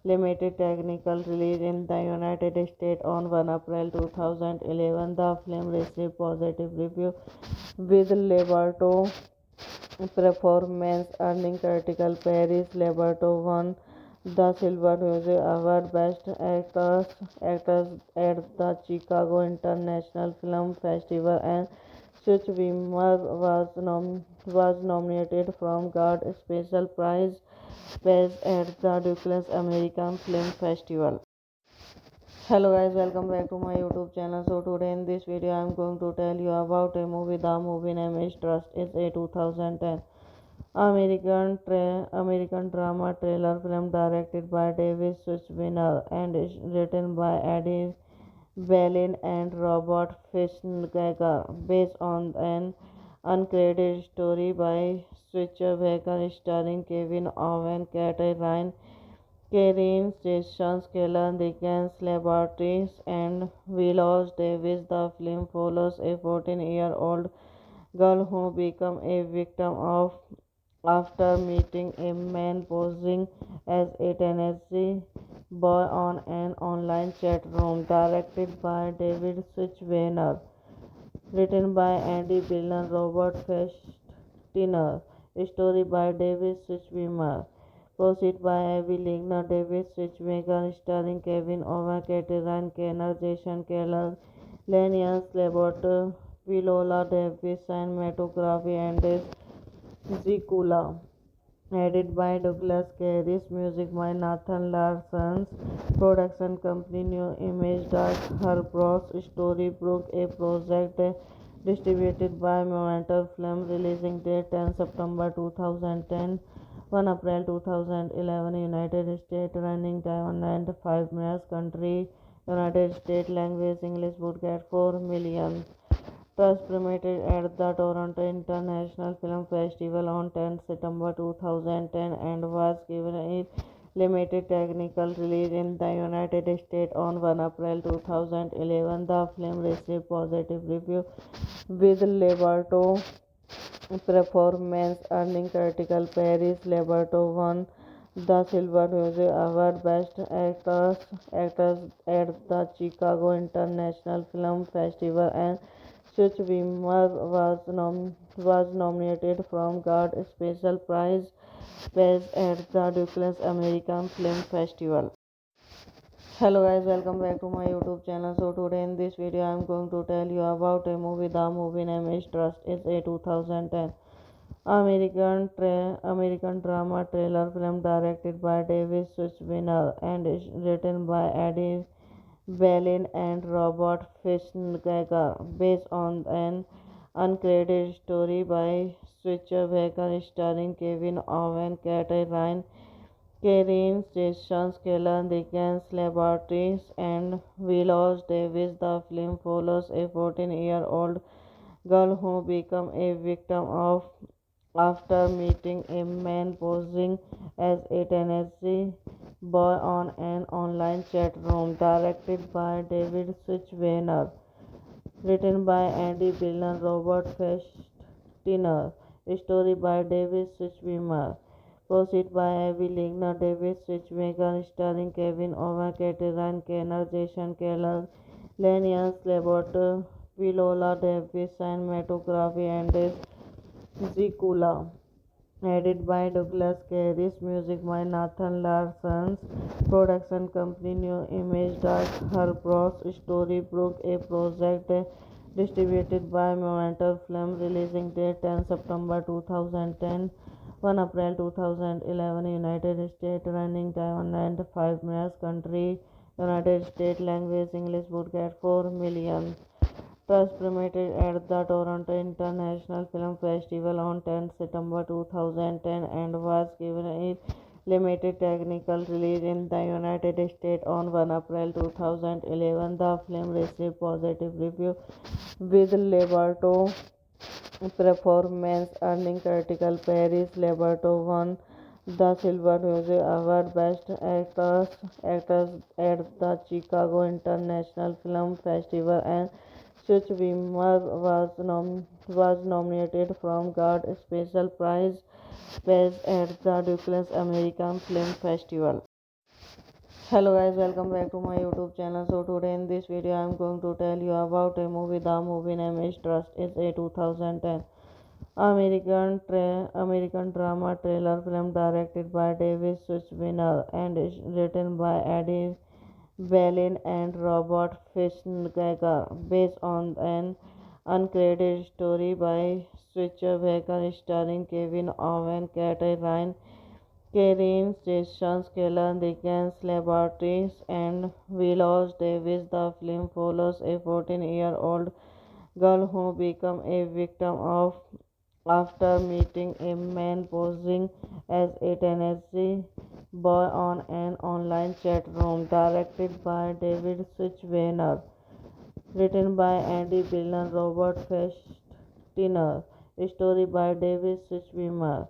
limited technical release in the United States on 1 April 2011. The film received positive reviews with Leberto performance earning critical praise. Leberto won the Silver Music Award Best Actress at the Chicago International Film Festival, and Schwimmer was nominated for God Special Prize at the Douglas American Film Festival. Hello guys, welcome back to my YouTube channel. So today in this video I am going to tell you about a movie. The movie name is Trust. It's a 2010 American drama thriller film directed by David Suchinski and is written by Eddie Berlin and Robert Fitzgerald, based on an uncredited story by Switcher Baker starring Kevin Owen, Katerine Karen Sessions, Kellan Dickens Laboratories, and Willows Davis. The film follows a 14-year-old girl who becomes a victim of after meeting a man posing as a teenage boy on an online chat room. Directed by David Switchweiner. Written by Andy Billen, Robert Festiner. Story by David Switchweimer. Proceed by Abby Ligner, David Switchmaker, starring Kevin Owen, Katerine Kenner, Jason Keller, Lenian Slabot, Viola Davis, cinematography and Zikula. Edited by Douglas Carey, music by Nathan Larson's production company New Image Dark Herbros Storybrooke, a project distributed by Momentum Film, releasing date 10 September 2010, 1 April 2011, United States, running time 105 minutes, country United States, language English, broadcast 4 million. First premiered at the Toronto International Film Festival on 10 September 2010 and was given a limited technical release in the United States on 1 April 2011. The film received positive reviews with Leberto performance earning critical praise. Leberto won the Silver Music Award Best Actress at the Chicago International Film Festival, and Such Wimmer was nominated for God Special Prize at the Douglas American Film Festival. Hello guys, welcome back to my YouTube channel. So today in this video I am going to tell you about a movie. The movie name is Trust. It's a 2010 American drama thriller film directed by David Suchinner and is written by Eddie Berlin and Robert Fitzgerald, based on an uncredited story by Switcher Baker starring Kevin Owen, Kate Ryan, Karen Sessions, Kellan Dickens, Laboratories, and Willows Davis. The film follows a 14-year-old girl who becomes a victim of after meeting a man posing as a Tennessee boy on an online chat room. Directed by David Switchwener, written by Andy Billen, Robert Festiner, story by David Switchwener, proceed by Abby Ligner, David Switchmaker, starring Kevin Owen, Caterine Kenner, Jason Keller, Lenius Labot, Viola Davis, cinematography and Zikula. Edited by Douglas Carey, music by Nathan Larson's production company New Image Dark Herbros Storybrooke, a project distributed by Momentum Film, releasing date 10 September 2010, 1 April 2011, United States, running time 105 minutes, country United States, language English, broadcast 4 million. First premiered at the Toronto International Film Festival on 10 September 2010 and was given a limited technical release in the United States on 1 April 2011. The film received positive reviews with Leberto performance earning critical praise. Leberto won the Silver Music Award Best Actress at the Chicago International Film Festival, and Such Wimmer was nominated for God Special Prize at the Douglas American Film Festival. Hello guys, welcome back to my YouTube channel. So today in this video I am going to tell you about a movie. The movie name is Trust. It's a 2010 American drama thriller film directed by David Suchinner and is written by Eddie Berlin and Robert Fitzgerald, based on an uncredited story by Switcher Baker starring Kevin Owen, Kate Ryan, Karen Sessions, Kellan Dickens, Laboratories, and Willows Davis. The film follows a 14-year-old girl who becomes a victim of after meeting a man posing as a Tennessee boy on an online chat room. Directed by David Switchwener, written by Andy Billen, Robert Festiner, story by David Switchwener,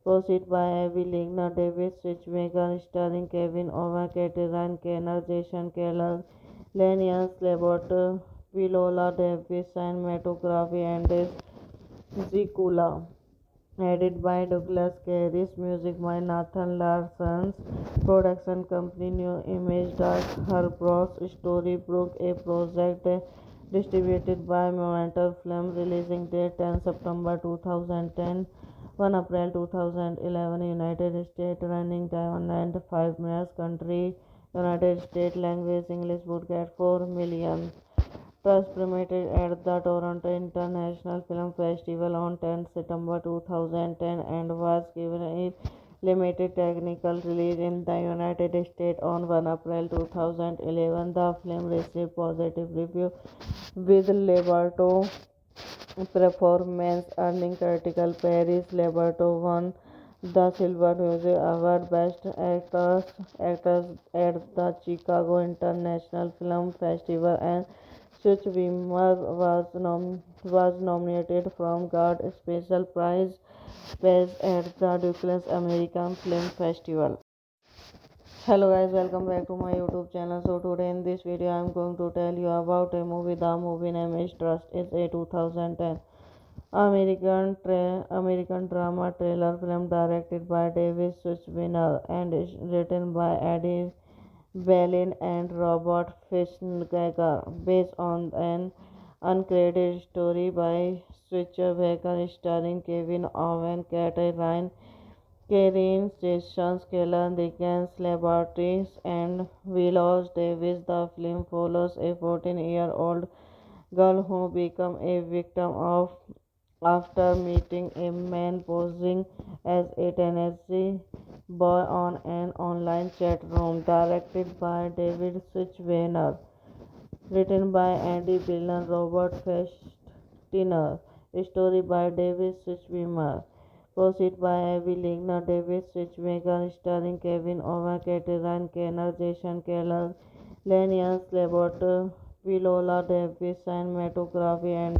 proceed by Abby Ligner, David Switchmaker, starring Kevin Owen, Caterine Kenner, Jason Keller, Lenius Labot, Viola Davis, cinematography and Zikula. Edited by Douglas Carey, music by Nathan Larson's production company New Image Dark Herbros Storybrooke, a project distributed by Momentum Film, releasing date 10 September 2010, 1 April 2011, United States, running time 105 minutes, country United States, language English, broadcast 4 million. First premiered at the Toronto International Film Festival on 10 September 2010 and was given a limited technical release in the United States on 1 April 2011. The film received positive reviews with Leonardo performance earning critical praise. Leonardo won the Silver Music Award Best Actress at the Chicago International Film Festival, and Such Wimmer was nominated for God Special Prize at the Douglas American Film Festival. Hello guys, welcome back to my YouTube channel. So today in this video I am going to tell you about a movie. The movie name is Trust. It's a 2010 American drama thriller film directed by David Suchinner and is written by Eddie Berlin and Robert Fitzgerald, based on an uncredited story by Switcher Baker starring Kevin Owen, Kate Ryan, Karen Sessions, Kellan Dickens, Laboratories, and Willows Davis. The film follows a 14-year-old girl who becomes a victim of after meeting a man posing as a Tennessee boy on an online chat room. Directed by David Switchweiner, written by Andy Billen, Robert Festiner, story by David Switchweiner. Proceed by Abby Ligner, David Switchmaker, starring Kevin Owen, Caterine Kenner, Jason Keller, Lenius Labot, Viola Davis, cinematography and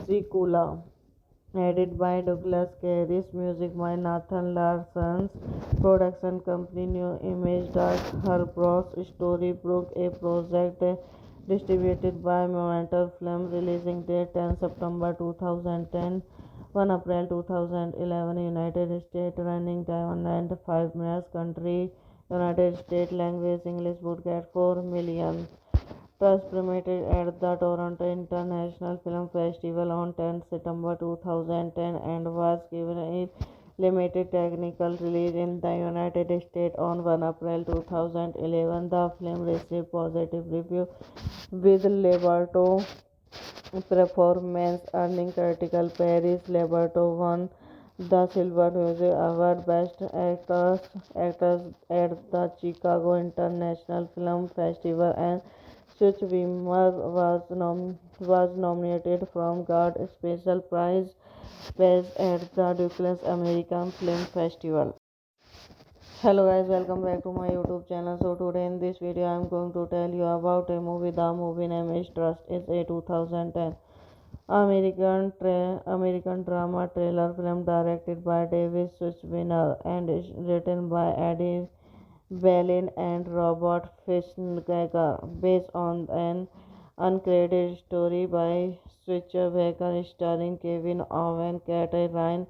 Zikula. Edited by Douglas Carey's, music by Nathan Larson's, production company New Image Dark Horse, Storybrooke, a project distributed by Momentum Film, releasing date 10 September 2010, 1 April 2011, United States, running time 105 minutes, country, United States, language, English, would get 4 million. Trust premiered at the Toronto International Film Festival on 10 September 2010 and was given a limited technical release in the United States on 1 April 2011. The film received positive reviews with Leonardo performance earning critical praise. Leonardo won the Silver Music Award Best Actress at the Chicago International Film Festival, and Such Wimmer was nominated for God Special Prize at the Douglas American Film Festival. Hello guys, welcome back to my YouTube channel. So today in this video I am going to tell you about a movie. The movie name is Trust. It's a 2010 American drama thriller film directed by David Suchinner and is written by Eddie Berlin and Robert Fitzgerald, based on an uncredited story by Switcher Baker, starring Kevin Owen, Kate Ryan,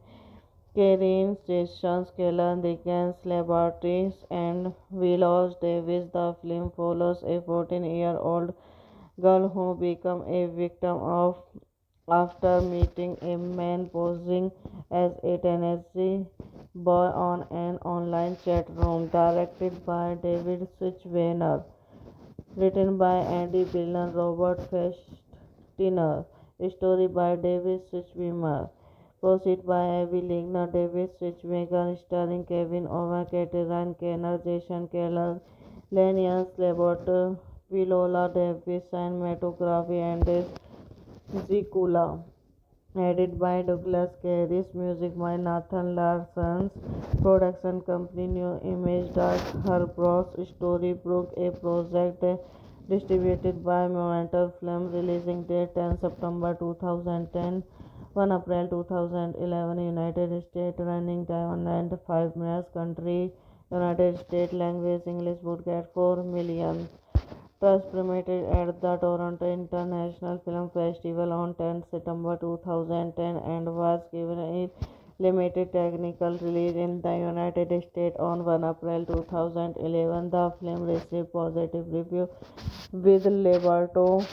Karen Sessions, Kellan Dickens, Laboratories, and Willows Davis. The film follows a 14-year-old girl who becomes a victim of after meeting a man posing as a Tennessee boy on an online chat room. Directed by David Switchweiner, written by Andy Billen, Robert Festiner, story by David Switchweiner. Proceed by Abby Ligner, David Switchmaker, starring Kevin Owen, Caterine Kenner, Jason Keller, Lenius Labot, Viola Davis, cinematography and Zikula. Edited by Douglas Carey's, music by Nathan Larson's, production company New Image Dark Horse, Storybrooke, a project distributed by Momentum Film, releasing date 10 September 2010, 1 April 2011, United States, running time 105 minutes, country, United States, language, English, would get 4 million. Trust premiered at the Toronto International Film Festival on 10 September 2010 and was given a limited technical release in the United States on 1 April 2011. The film received positive reviews with Leonardo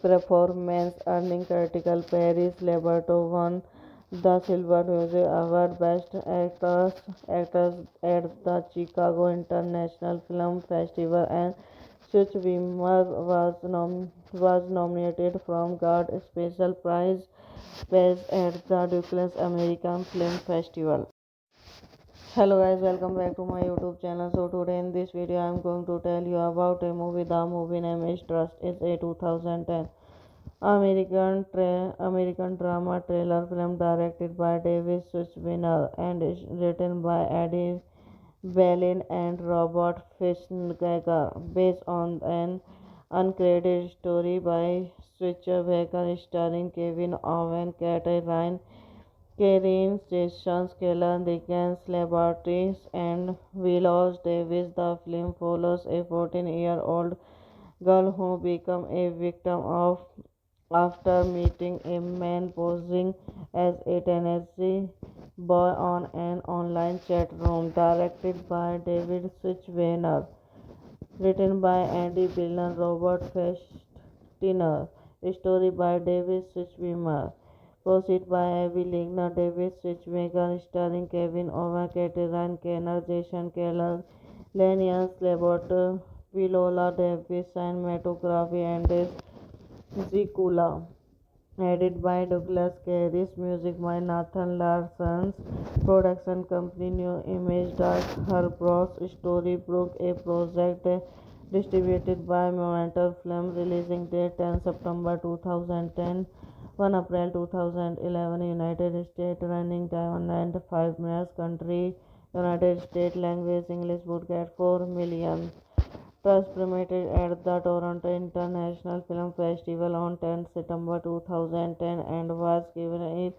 performance earning critical praise. Leonardo won the Silver Music Award Best Actress at the Chicago International Film Festival, and Such Wimmer was nominated for God Special Prize at the Douglas American Film Festival. Hello guys, welcome back to my YouTube channel. So today in this video I am going to tell you about a movie. The movie name is Trust. It's a 2010 American drama thriller film directed by David Suchinner and is written by Eddie Berlin and Robert Fitzgerald, based on an uncredited story by Switcher Baker starring Kevin Owen, Kate Ryan, Karen Sessions, Kellan Dickens Laboratories, and Willows Davis. The film follows a 14-year-old girl who becomes a victim of after meeting a man posing as a teenage boy on an online chat room. Directed by David Switchweiner, written by Andy Billen, Robert Festiner, story by David Switchweiner. Proceed by Abby Ligner, David Switchmaker, starring Kevin Owen, Ryan Kenner, Jason Keller, Lenius Labort, Viola Davis, cinematography, and Zikula. Edited by Douglas Carey's, music by Nathan Larson's, production company New Image Dark Horse, Storybrooke, a project distributed by Momentum Film, releasing date 10 September 2010, 1 April 2011, United States, running time 105 minutes, country, United States, language English, would 4 million. Trust premiered at the Toronto International Film Festival on 10 September 2010 and was given a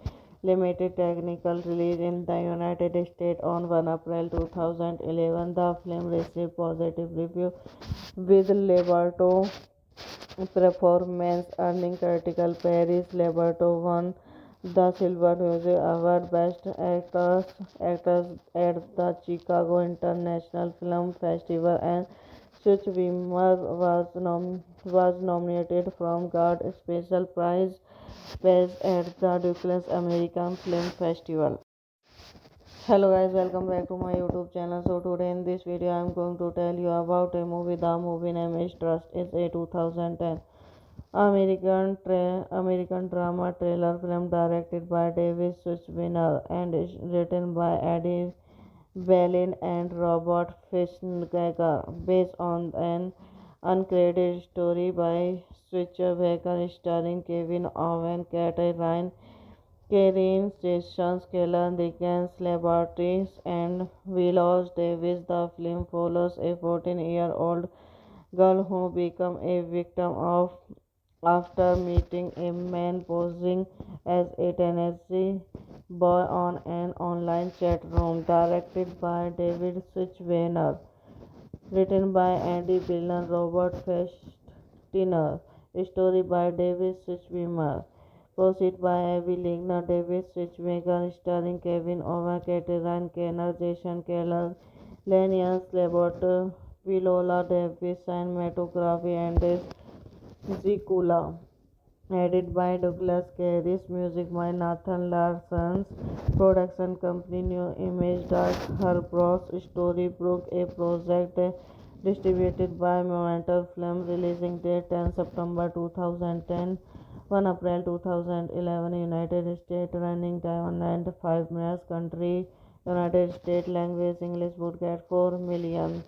limited technical release in the United States on 1 April 2011. The film received positive reviews, with Leberto performance earning critical praise. Leberto won the Silver Music Award Best Actress at the Chicago International Film Festival, and Such Wimmer was nominated from God Special Prize at the Douglas American Film Festival. Hello guys, welcome back to my YouTube channel. So today in this video I am going to tell you about a movie. The movie name is Trust. It's a 2010 American drama thriller film directed by David Suchinner and is written by Eddie Berlin and Robert Fitzgerald, based on an uncredited story by Switcher Baker, starring Kevin Owen, Kate Ryan, Karen Sessions, Kellan Dickens Laboratories, and Willows Davis. The film follows a 14-year-old girl who becomes a victim of after meeting a man posing as a teenage boy on an online chat room. Directed by David Switchweiner, written by Andy Billen, Robert Festiner, story by David Switchweiner. Proceed by Abby Ligner, David Switchmaker, starring Kevin Owen, Ryan Kenner, Jason Keller, Lenius Labort, Viola Davis, cinematography, and Zikula. Edited by Douglas Carey's, music by Nathan Larson's, production company New Image Dark Horse, Storybrooke, a project distributed by Momentum Film, releasing date 10 September 2010, 1 April 2011, United States, running time 105 minutes, country, United States, language English, would 4 million.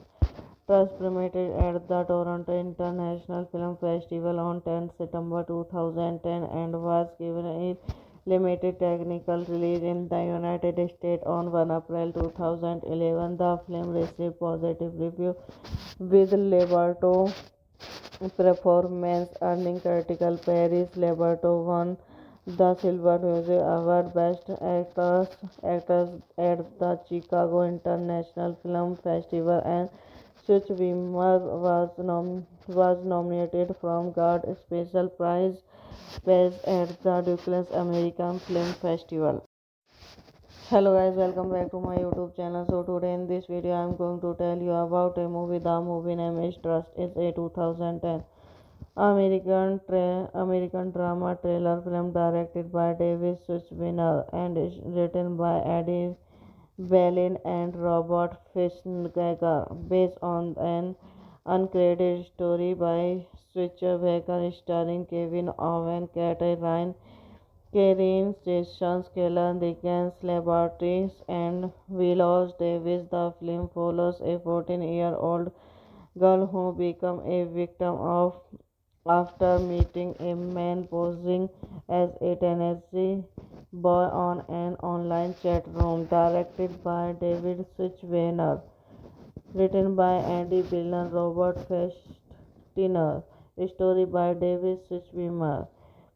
Trust premiered at the Toronto International Film Festival on 10 September 2010 and was given a limited technical release in the United States on 1 April 2011. The film received positive reviews, with Leberto performance earning critical praise. Leberto won the Silver Music Award Best Actress at the Chicago International Film Festival, and Such Wimmer was nominated from God Special Prize at the Douglas American Film Festival. Hello guys, welcome back to my YouTube channel. So today in this video I am going to tell you about a movie. The movie name is Trust. It's a 2010 American drama thriller film directed by David Suchinner and is written by Eddie Berlin and Robert Fitzgerald, based on an uncredited story by Switcher Baker, starring Kevin Owen, Kate Ryan, Karen Station, Scalar Dickens Laboratories, and Willows Davis. The film follows a 14-year-old girl who becomes a victim of after meeting a man posing as a teenage boy on an online chat room. Directed by David Switchweiner, written by Andy Billen, Robert Festiner, story by David Switchweiner.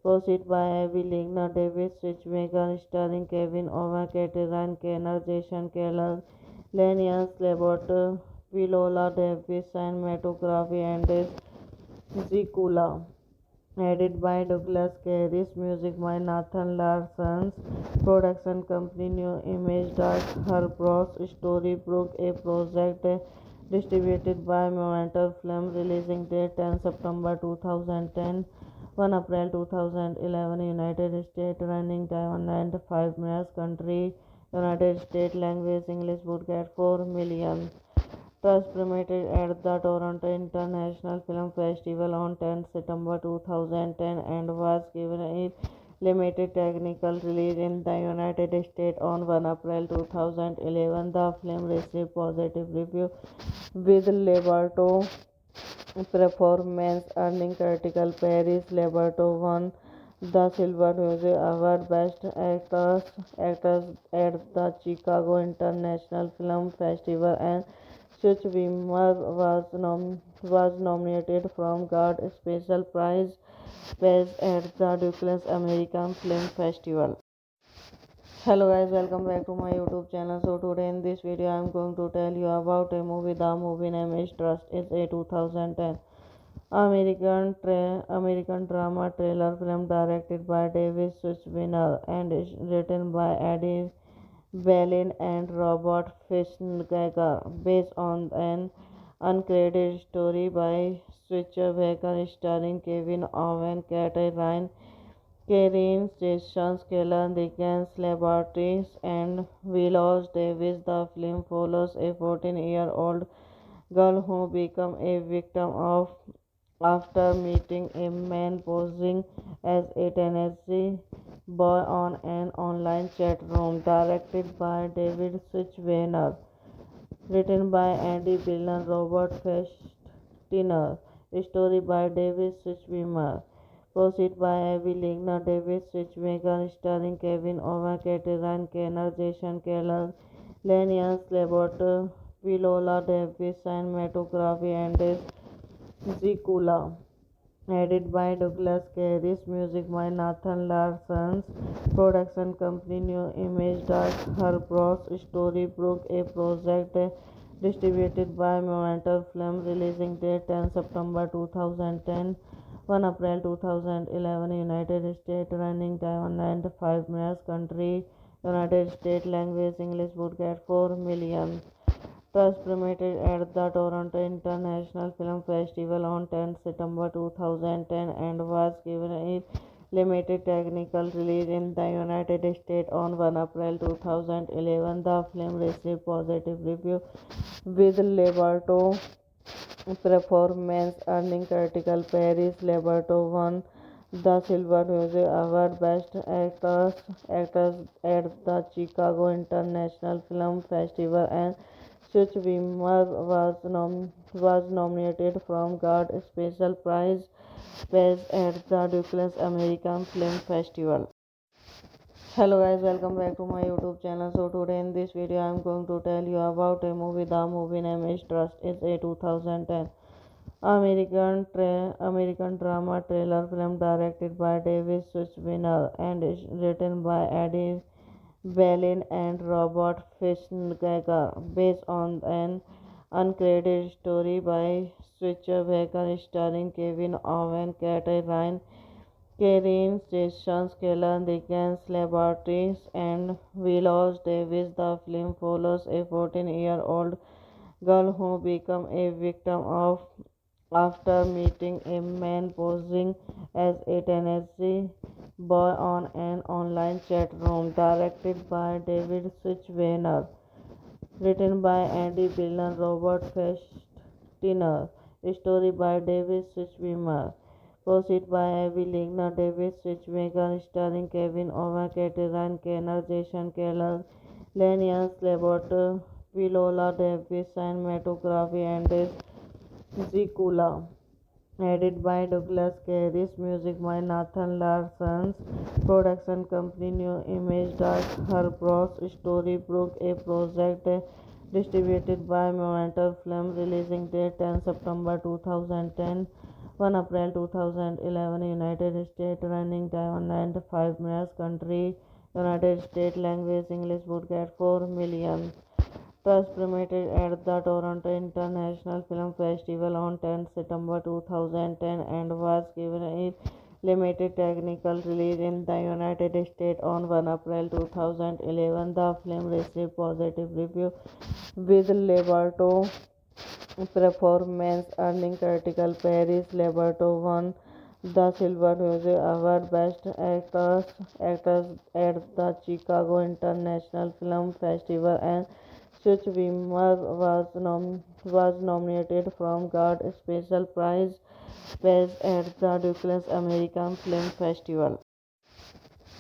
Proceed by Abby Ligner, David Switchmaker, starring Kevin Owen, Katerine Kenner, Jason Keller, Lenius Labot, Viola Davis, cinematography and Zikula. Edited by Douglas Carey, music by Nathan Larson's production company New Image Dark Herbros Storybrooke, a project distributed by Momentum Film, releasing date 10 September 2010, 1 April 2011, United States, running time 195 minutes, country United States, language English, broadcast 4 million. Trust premiered at the Toronto International Film Festival on 10 September 2010 and was given a limited technical release in the United States on 1 April 2011. The film received positive reviews, with Leberto performance earning critical praise. Leberto won the Silver Music Award Best Actress at the Chicago International Film Festival, and Such was nominated for God Special Prize at the Douglas American Film Festival. Hello guys, welcome back to my YouTube channel. So today in this video I am going to tell you about a movie. The movie name is Trust. It's a 2010 American drama thriller film directed by David Suchinski and is written by Eddie Berlin and Robert Fitzgerald, based on an uncredited story by Switcher Baker, starring Kevin Owen, Katerine Karen Station, Scalar Dickens Laboratories, and Willows Davis. The film follows a 14-year-old girl who becomes a victim of after meeting a man posing as a teenage boy on an online chat room. Directed by David Switchweiner, written by Andy Billen, Robert Festiner, story by David Switchweiner. Proceed by Abby Ligner, David Switchmaker, starring Kevin Owen, Katerine Kenner, Jason Keller, Lenius Labot, Viola Davis, cinematography and Zikula. Edited by Douglas Carey, music by Nathan Larson's production company New Image Dark Herbros Storybrooke, a project distributed by Momentum Film, releasing date 10 September 2010, 1 April 2011, United States, running time 195 minutes, country United States, language English, broadcast 4 million. Trust premiered at the Toronto International Film Festival on 10 September 2010 and was given a limited technical release in the United States on 1 April 2011. The film received positive reviews, with Leberto performance earning critical praise. Leberto won the Silver Music Award Best Actress at the Chicago International Film Festival, and Such was nominated for God Special Prize at the Douglas American Film Festival. Hello guys, welcome back to my YouTube channel. So today in this video I am going to tell you about a movie. The movie name is Trust. It's a 2010 American drama thriller film directed by David Suchinski and is written by Eddie Berlin and Robert Fitzgerald, based on an uncredited story by Switcher Baker, starring Kevin Owen, Katerine Karen Station, Scalar Dickens Laboratories, and Willows Davis. The film follows a 14-year-old girl who becomes a victim of after meeting a man posing as a teenage boy on an online chat room. Directed by David Switchweiner, written by Andy Billen, Robert Festiner, story by David Switchweiner. Proceed by Abby Ligner, David Switchmaker, starring Kevin O'Macate, Ryan Kenner, Jason Keller, Lenius Labot, Viola Davis, cinematography and Zikula. Edited by Douglas Carey, music by Nathan Larson's, production company New Image Dark Herbros, Storybrooke, a project distributed by Momentum Film, releasing date 10 September 2010, 1 April 2011, United States, running time 95 minutes, country, United States, language English, budget 4 million. Trust premiered at the Toronto International Film Festival on 10 September 2010 and was given a limited technical release in the United States on 1 April 2011. The film received positive reviews with Leberto performance earning critical praise. Leberto won the Silver Music Award Best Actress at the Chicago International Film Festival, and Such Wimmer was nominated for God Special Prize at the Douglas American Film Festival.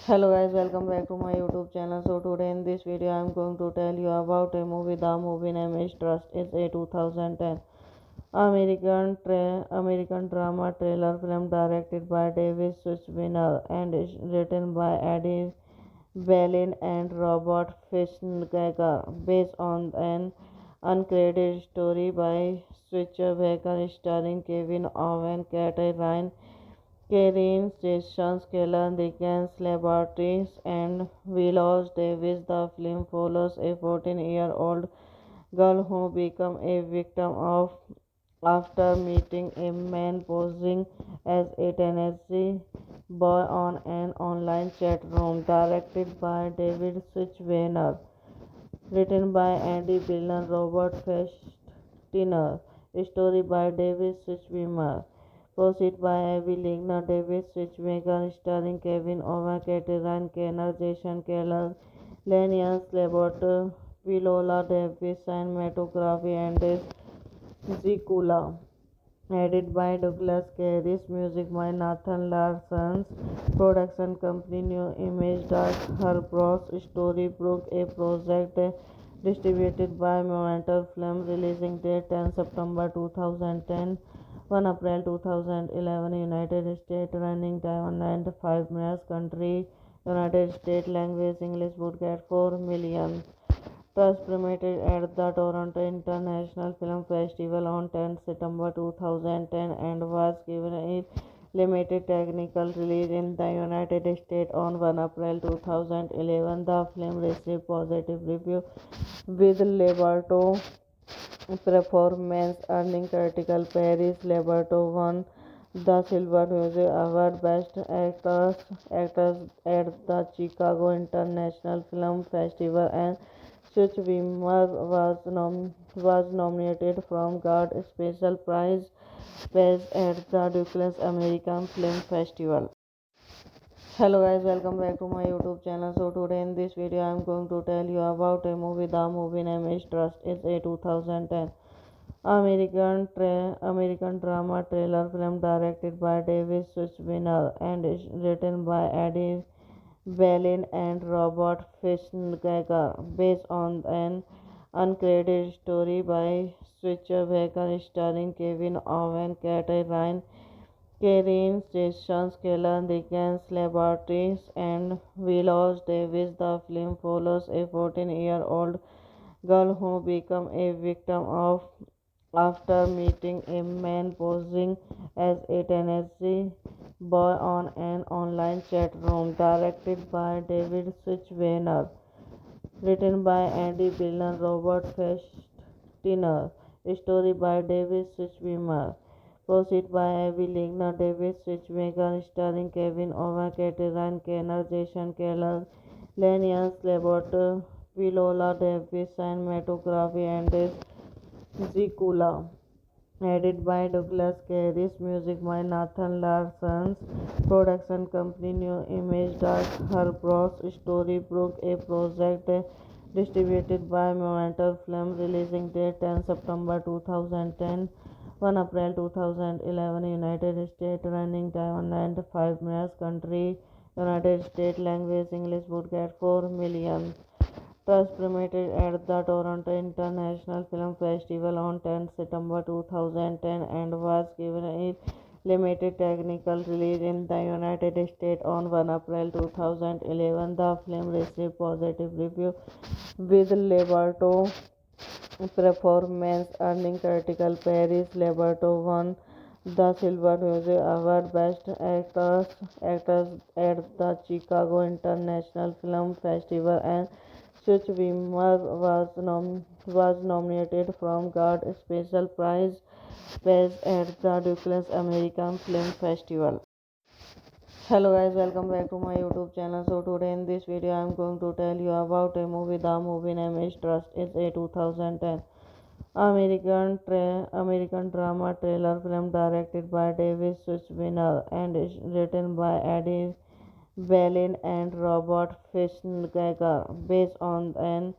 Hello guys, welcome back to my YouTube channel. So today in this video I am going to tell you about a movie. The movie name is Trust. It's a 2010 American drama thriller film directed by David Suchinski and is written by Eddie Berlin and Robert Fitzgerald, based on an uncredited story by Switcher Baker, starring Kevin Owen, Kate Ryan, Karen Jason Keller, Dickens Laboratories, and Willows Davis. The film follows a 14-year-old girl who becomes a victim of after meeting a man posing as a teenage boy on an online chat room. Directed by David Switchwener, written by Andy Billen, Robert Festiner, story by David Switchwener. Proceed by Abby Ligner, David Switchmaker, starring Kevin O'Macate, Ryan Kenner, Jason Keller, Lenius Labot, Viola Davis, cinematography and Zikula. Edited by Douglas Carey, music by Nathan Larson's, production company New Image Dark Herbros, Storybrooke, a project distributed by Momentum Film, releasing date 10 September 2010, 1 April 2011, United States, running time 95 minutes, country, United States, language English, budget 4 million. Trust premiered at the Toronto International Film Festival on 10 September 2010 and was given a limited technical release in the United States on 1 April 2011. The film received positive reviews with Leberto performance earning critical praise. Leberto won the Silver Music Award Best Actress at the Chicago International Film Festival, and Such Wimmer was nominated for God Special Prize at the Douglas American Film Festival. Hello guys, welcome back to my YouTube channel. So today in this video I am going to tell you about a movie. The movie name is Trust. It's a 2010 American drama thriller film directed by David Suchinski and is written by Eddie Berlin and Robert Fitzgerald, based on an uncredited story by Switcher Baker, starring Kevin Owen, Kate Ryan, Karen Jason Keller, Dickens Laboratories, and Willows Davis. The film follows a 14-year-old girl who becomes a victim of after meeting a man posing as a teenage boy on an online chat room. Directed by David Switchwener, written by Andy Billen, Robert Festiner, story by David Switchwener. Proceed by Abby Ligner, David Switchmaker, starring Kevin O'Macate, Ryan Kenner, Jason Keller, Lenius Labot, Viola Davis, cinematography and Zikula. Edited by Douglas Carey, music by Nathan Larson's, production company New Image Dark Herbros, Storybrooke, a project distributed by Momentum Film, releasing date 10 September 2010, 1 April 2011 United States running time 95 minutes country United States language English would get 4 million. Trust premiered at the Toronto International Film Festival on 10 September 2010 and was given a limited technical release in the United States on 1 April 2011. The film received positive reviews with Leberto performance earning critical praise. Leberto won the Silver Music Award Best Actress at the Chicago International Film Festival, and Such Wimmer was nominated for God Special Prize at the Douglas American Film Festival. Hello guys, welcome back to my YouTube channel. So today in this video I am going to tell you about a movie. The movie name is Trust. It's a 2010 American drama thriller film directed by David Suchinner and is written by Eddie Berlin and Robert Fitzgerald, based on an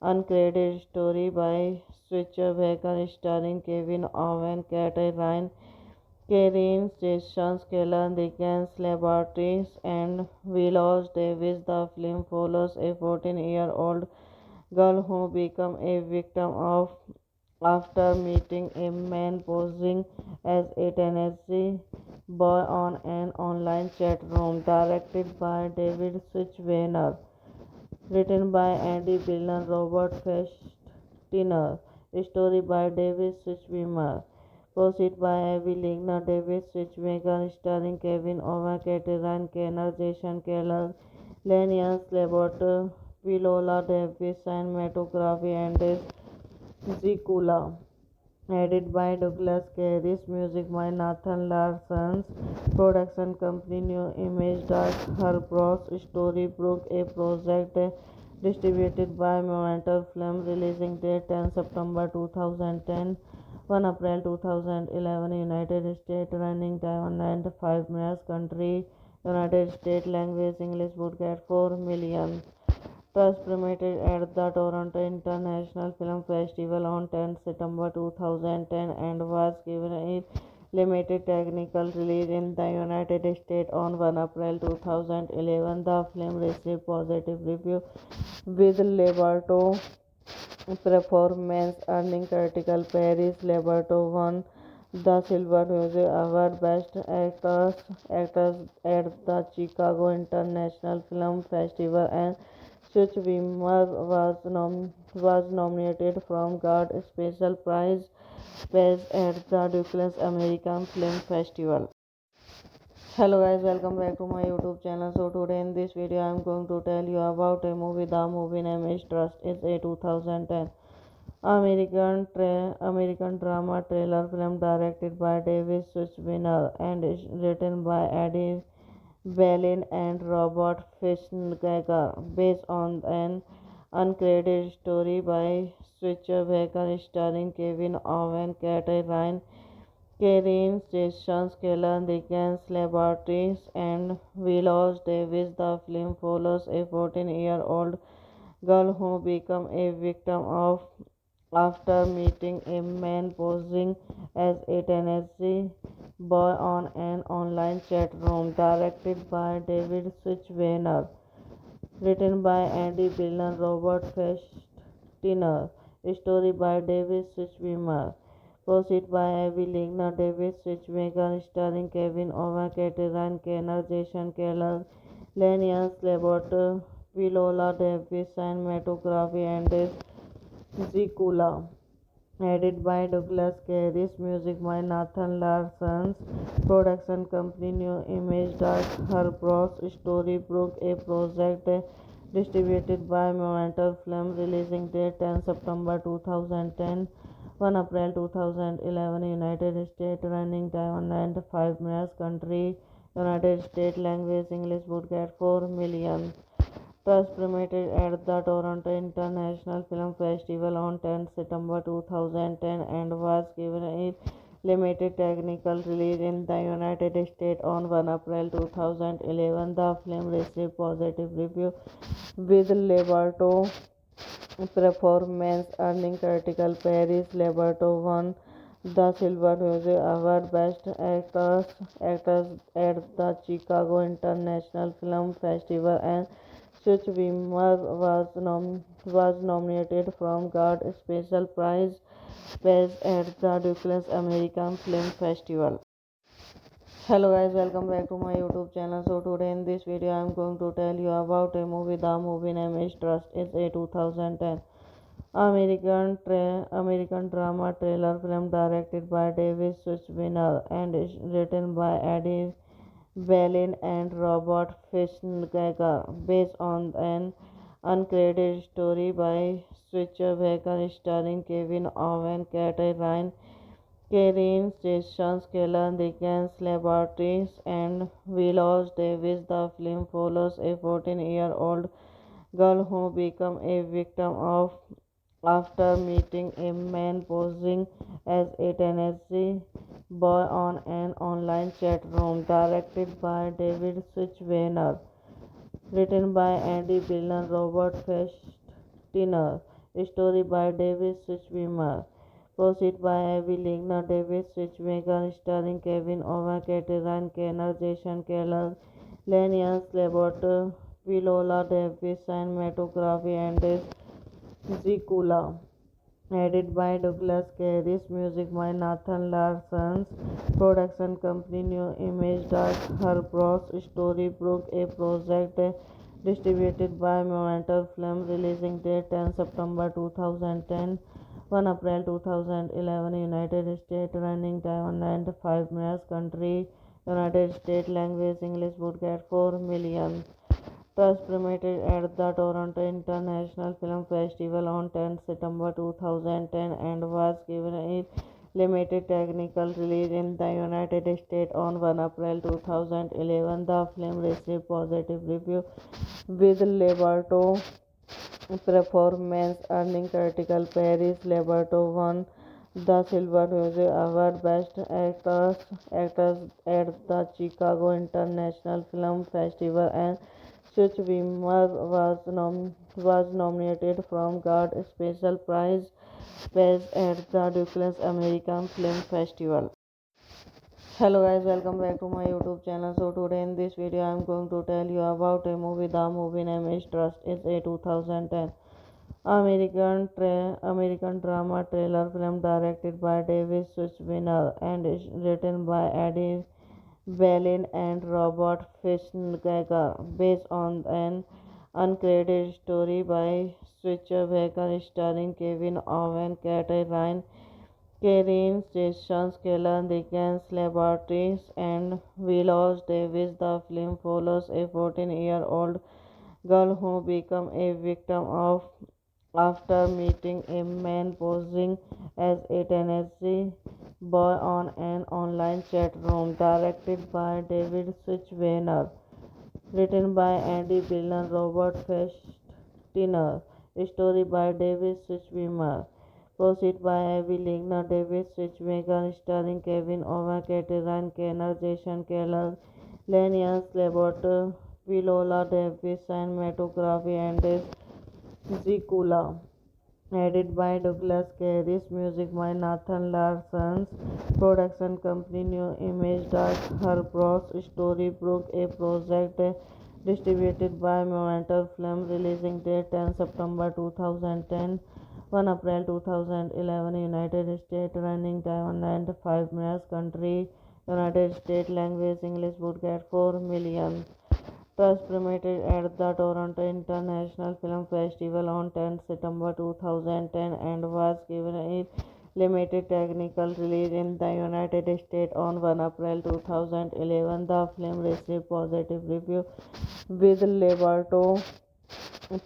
uncredited story by Switcher Baker starring Kevin Owen, Kate Ryan, Karen Sessions, Kellan Dickens, Laboratories, and Willows Davis. The film follows a 14-year-old girl who becomes a victim of after meeting a man posing as a teenage boy on an online chat room. Directed by David Suchinner, written by Andy Billen, Robert Festiner, story by David Suchinner. Proceed by Abby Ligner, David Switchmaker, starring Kevin Owen, Caterine Kenner, Jason Keller, Lenius Labot, Viola Davis, cinematography and Zikula. Edited by Douglas Carey, music by Nathan Larson's, production company New Image Dark Horse, Storybrooke, a project distributed by Momentum Film, releasing date 10 September 2010, 1 April 2011, United States, running time 95 minutes, country United States language English would get 4 million. Trust premiered at the Toronto International Film Festival on 10 September 2010 and was given a limited technical release in the United States on 1 April 2011. The film received positive reviews with Leberto performance earning critical praise. Leberto won the Silver Music Award Best Actress at the Chicago International Film Festival, and Such Wimmer was nominated for God Special Prize at the Douglas American Film Festival. Hello guys, welcome back to my YouTube channel. So today in this video I am going to tell you about a movie. The movie name is Trust. It's a 2010 American drama thriller film directed by David Suchinner and is written by Eddie Berlin and Robert Fitzgerald, based on an uncredited story by Switcher Baker starring Kevin Owen, Kate Ryan, Karen Sessions, Kellan Dickens, Laboratories, and Willows Davis. The film follows a 14-year-old girl who becomes a victim of after meeting a man posing as a teenage boy on an online chat room. Directed by David Suchinner, written by Andy Billen, Robert Festiner, story by David Suchinner. Proceed by Abby Ligner, David Switchmaker, starring Kevin Owen, Caterine Kenner, Jason Keller, Lenius Labot, Viola Davis, cinematography and Zikula. Edited by Douglas Carey, music by Nathan Larson's, production company New Image Dark Horse, Storybrooke, a project distributed by Momentum Film, releasing date 10 September 2010, 1 April 2011, United States, running time 95 minutes, country United States language English would get 4 million. Trust premiered at the Toronto International Film Festival on 10 September 2010 and was given a limited technical release in the United States on 1 April 2011. The film received positive reviews with Leberto performance earning critical praise. Leberto won the Silver Music Award Best Actress at the Chicago International Film Festival, and Such Wimmer was nominated from got a special prize at the Douglas American Film Festival. Hello guys, welcome back to my YouTube channel. So today in this video I am going to tell you about a movie. The movie name is Trust. It's a 2010 American drama thriller film directed by David Suchinner and is written by Eddie Berlin and Robert Fitzgerald, based on an uncredited story by Switcher Baker starring Kevin Owen, Kate Ryan, Karen Sessions, Kellan Dickens, Laboratories, and Willows Davis. The film follows a 14-year-old girl who becomes a victim of after meeting a man posing as a Tennessee boy on an online chat room. Directed by David Suchinner, written by Andy Billen, Robert Festiner, story by David Suchinner. Proceed by Abby Ligner, David Switchmaker, starring Kevin Owen, Caterine Kenner, Jason Keller, Lenius Labot, Viola Davis, cinematography and Zikula. Edited by Douglas Carey's, music by Nathan Larson's, production company New Image Dark Horse, Storybrooke, a project distributed by Momentum Film, releasing date 10 September 2010, 1 April 2011, United States, running time 105 minutes, country, United States, language English, would get 4 million. Trust premiered at the Toronto International Film Festival on 10 September 2010 and was given a limited technical release in the United States on 1 April 2011. The film received positive reviews, with Leberto performance earning critical praise. Leberto won the Silver Music Award Best Actress at the Chicago International Film Festival, and Such Wimmer was nominated from got a special prize at the Douglas American Film Festival. Hello guys, welcome back to my YouTube channel. So today in this video I am going to tell you about a movie. The movie name is Trust. It's a 2010 American drama thriller film directed by David Suchinner and is written by Eddie Berlin and Robert Fitzgerald, based on an uncredited story by Switcher Baker starring Kevin Owen, Kate Ryan, Karen Sessions, Kellan Dickens, Laboratories, and Willows Davis. The film follows a 14-year-old girl who becomes a victim of after meeting a man posing as a Tennessee boy on an online chat room. Directed by David Suchinner, written by Andy Billen, Robert Festiner, story by David Suchinner. Proceed by Abby Ligner, David Switchmaker, starring Kevin Owen, Caterine Kenner, Jason Keller, Lenius Labot, Viola Davis, cinematography and Zikula. Edited by Douglas Carey's, music by Nathan Larson's, production company New Image Dark Horse, Storybrooke, a project distributed by Momentum Film, releasing date 10 September 2010, 1 April 2011, United States, running time 105 minutes, country, United States, language English, would get 4 million. Trust premiered at the Toronto International Film Festival on 10 September 2010 and was given a limited technical release in the United States on 1 April 2011. The film received positive reviews, with Leberto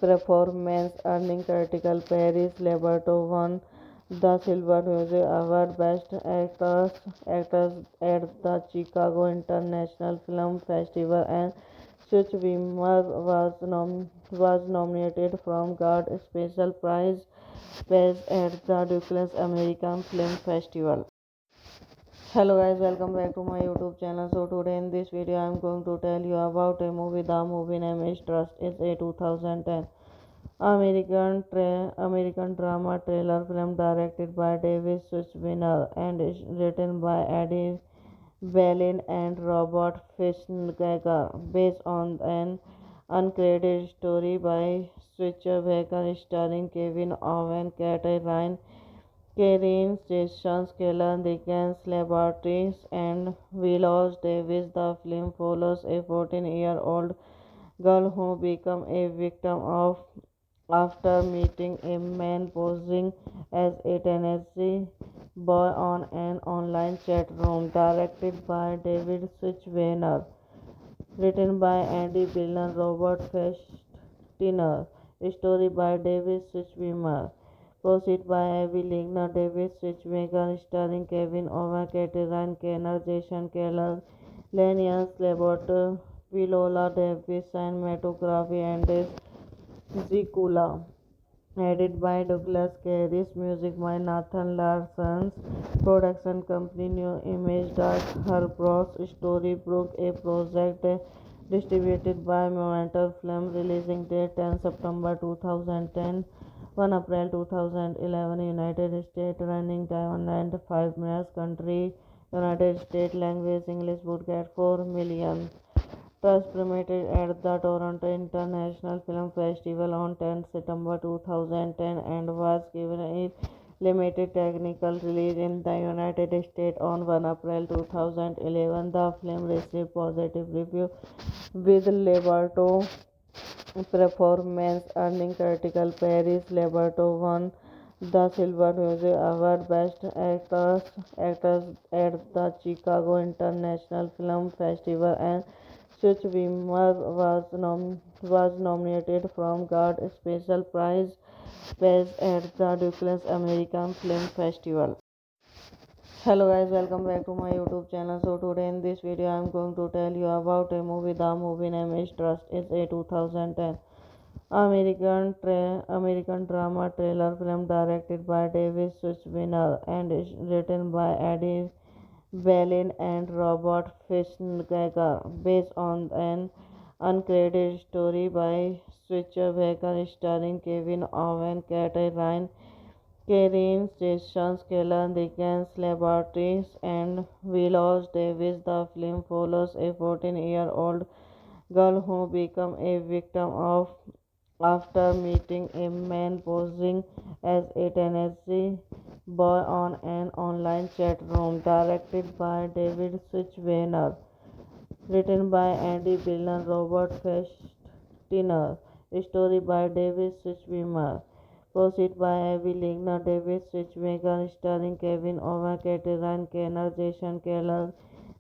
performance earning critical praise. Leberto won the Silver Music Award Best Actress at the Chicago International Film Festival, and Such Wimmer was nominated from got a special prize at the Douglas American Film Festival. Hello guys, welcome back to my YouTube channel. So today in this video I am going to tell you about a movie. The movie name is Trust. It's a 2010 American drama thriller film directed by David Suchavina and is written by Eddie Berlin and Robert Fitzgerald, based on an uncredited story by Switzer starring Kevin Owen, Kate Ryan, Karen Sessions, Kellan Dickens Laboratories, and Willows Davis. The film follows a 14-year-old girl who becomes a victim of after meeting a man posing as a teenage boy on an online chat room. Directed by David Switchweiner, written by Andy Billen, Robert Festiner, story by David Switchweiner. Proceed by Abby Ligner, David Switchmaker, starring Kevin Owen, Ryan Kenner, Jason Keller, Lenius Labot, Viola Davis, cinematography, and Zikula. Edited by Douglas Carey's, music by Nathan Larson's, production company New Image Dark Horse, Storybrooke, a project distributed by Momentum Film, releasing date 10 September 2010, 1 April 2011, United States, running time 195 minutes, country, United States, language English, broadcast 4 million. First premiered at the Toronto International Film Festival on 10 September 2010 and was given a limited technical release in the United States on 1 April 2011. The film received positive reviews with Leberto performance earning critical praise. Leberto won the Silver Music Award Best Actress at the Chicago International Film Festival, and Such was nominated for God Special Prize at the Douglas American Film Festival. Hello guys, welcome back to my YouTube channel. So today in this video I am going to tell you about a movie. The movie name is Trust. It's a 2010 American drama thriller film directed by David Suchavina and is written by Eddie Berlin and Robert Fitzgerald, based on an uncredited story by Switzer starring Kevin Owen, Kate Ryan, Karen Sessions, Kellan Dickens Laboratories, and Willows Davis. The film follows a 14-year-old girl who becomes a victim of after meeting a man posing as a teenage boy on an online chat room. Directed by David Switchweiner, written by Andy Billen, Robert Festiner, story by David Switchweiner. Proceed by Abby Ligner, David Switchmaker, starring Kevin Owen, Ryan Kenner, Jason Keller,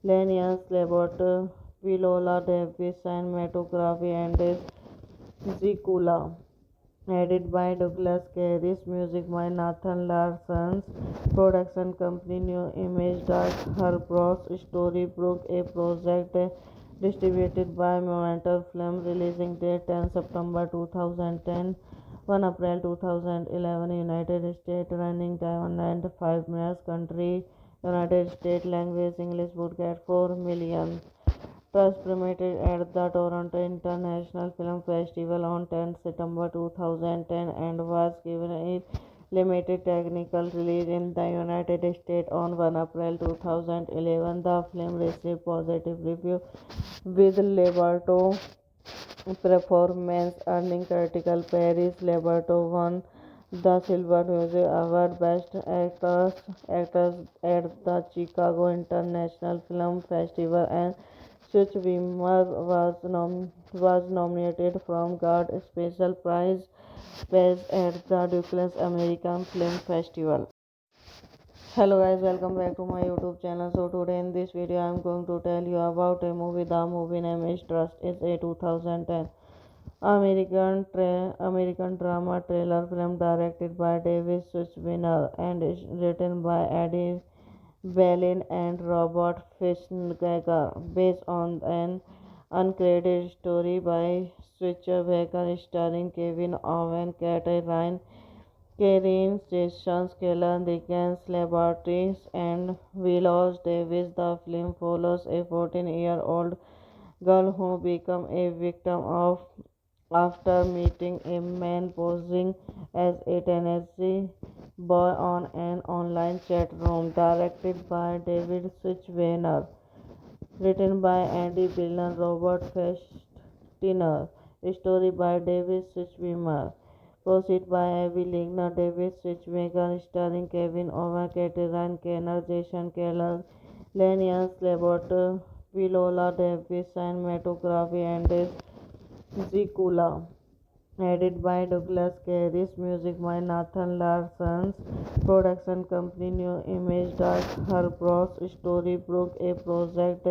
Lenius Labot, Viola Davis, cinematography, and Zikula. Edited by Douglas Carey's, music by Nathan Larson's, production company New Image Dark Horse, Storybrooke, a project distributed by Momentum Film, releasing date 10 September 2010, 1 April 2011, United States, running time 195 minutes, country, United States, language English, broadcast 4 million. First premiered at the Toronto International Film Festival on 10 September 2010 and was given a limited technical release in the United States on 1 April 2011. The film received positive reviews with Leberto performance earning critical praise. Leberto won the Silver Music Award Best Actress at the Chicago International Film Festival, and Such was nominated for God Special Prize at the Douglas American Film Festival. Hello guys, welcome back to my YouTube channel. So today in this video I am going to tell you about a movie. The movie name is Trust. It's a 2010 American drama thriller film directed by David Suchavina and is written by Eddie Berlin and Robert Fitzgerald, based on an uncredited story by Switzer starring Kevin Owen, Kate Ryan, Karen Sessions, Kellan Dickens Laboratories, and Willows Davis. The film follows a 14-year-old girl who becomes a victim of after meeting a man posing as a teenage boy on an online chat room. Directed by David Switchweiner. Written by Andy Billen, Robert Festiner. Story by David Switchweiner. Proceed by Abby Ligner, David Switchmaker, starring Kevin Ova, Katerine Kenner, Jason Keller, Lenian Slabot, Viola Davis, cinematography and Zikula. Edited by Douglas Carey, music by Nathan Larson's production company New Image Dark Horse Storybrooke, a project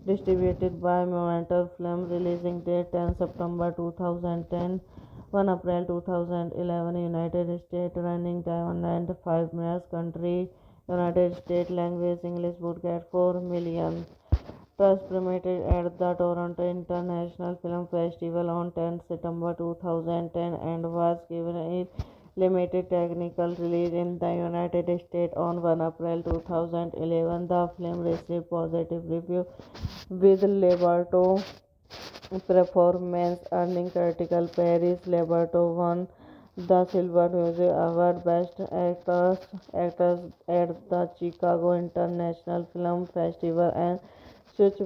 distributed by Momentum Film, releasing date 10 September 2010, 1 April 2011, United States, running time 95 minutes, country United States, language English, broadcast 4 million. First premiered at the Toronto International Film Festival on 10 September 2010 and was given a limited technical release in the United States on 1 April 2011. The film received positive reviews, with Leberto performance earning critical praise. Leberto won the Silver Music Award Best Actress at the Chicago International Film Festival, and Such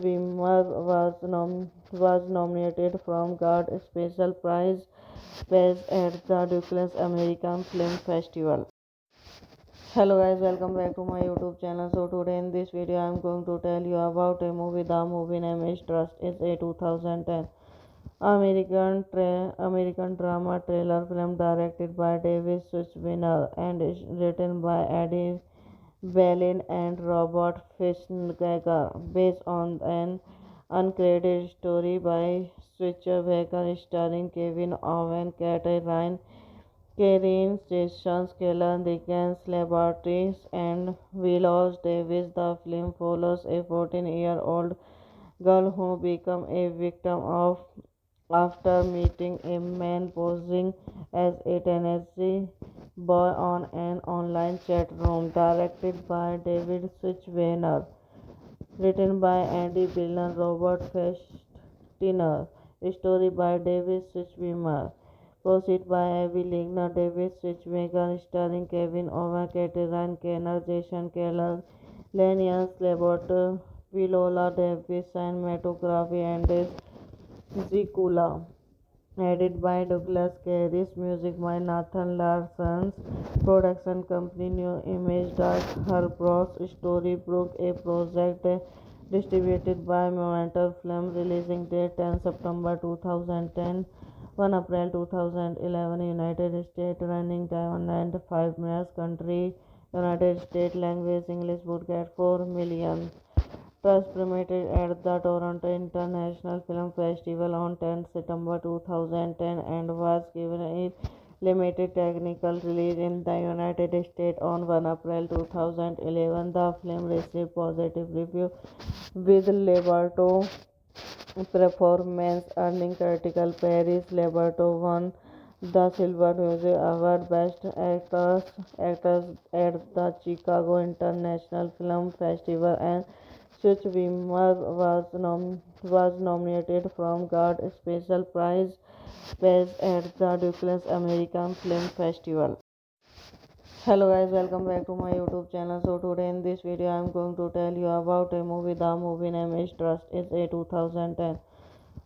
was nominated for God Special Prize at the Douglas American Film Festival. Hello guys, welcome back to my YouTube channel. So today in this video I am going to tell you about a movie. The movie name is Trust. It's a 2010 American drama thriller film directed by David Suchinski and is written by Eddie Berlin and Robert Fitzgerald, based on an uncredited story by Switcher Baker, starring Kevin Owen, Katerine Karen Sessions, Kellan Dickens, Laboratories, and Willows Davis. The film follows a 14-year-old girl who becomes a victim of after meeting a man posing as a teenage boy on an online chat room. Directed by David Switchweiner. Written by Andy Billen, Robert Festiner. Story by David Switchweiner. Proceed by Abby Ligner, David Switchmaker, starring Kevin Ova, Katerine Kenner, Jason Keller, Lenian Slabot, Viola Davis, cinematography and Zikula. Edited by Douglas Carey, music by Nathan Larson's production company New Image Dark Horse Storybrooke, a project distributed by Momentum Film, releasing date 10 September 2010, 1 April 2011, United States, running time 95 minutes, country United States, language English, broadcast 4 million. First premiered at the Toronto International Film Festival on 10 September 2010 and was given a limited technical release in the United States on 1 April 2011. The film received positive reviews, with Leberto performance earning critical praise. Leberto won the Silver Music Award Best Actress at the Chicago International Film Festival, and Such was nominated for God Special Prize at the Douglas American Film Festival. Hello guys, welcome back to my YouTube channel. So today in this video I am going to tell you about a movie. The movie name is Trust. It's a 2010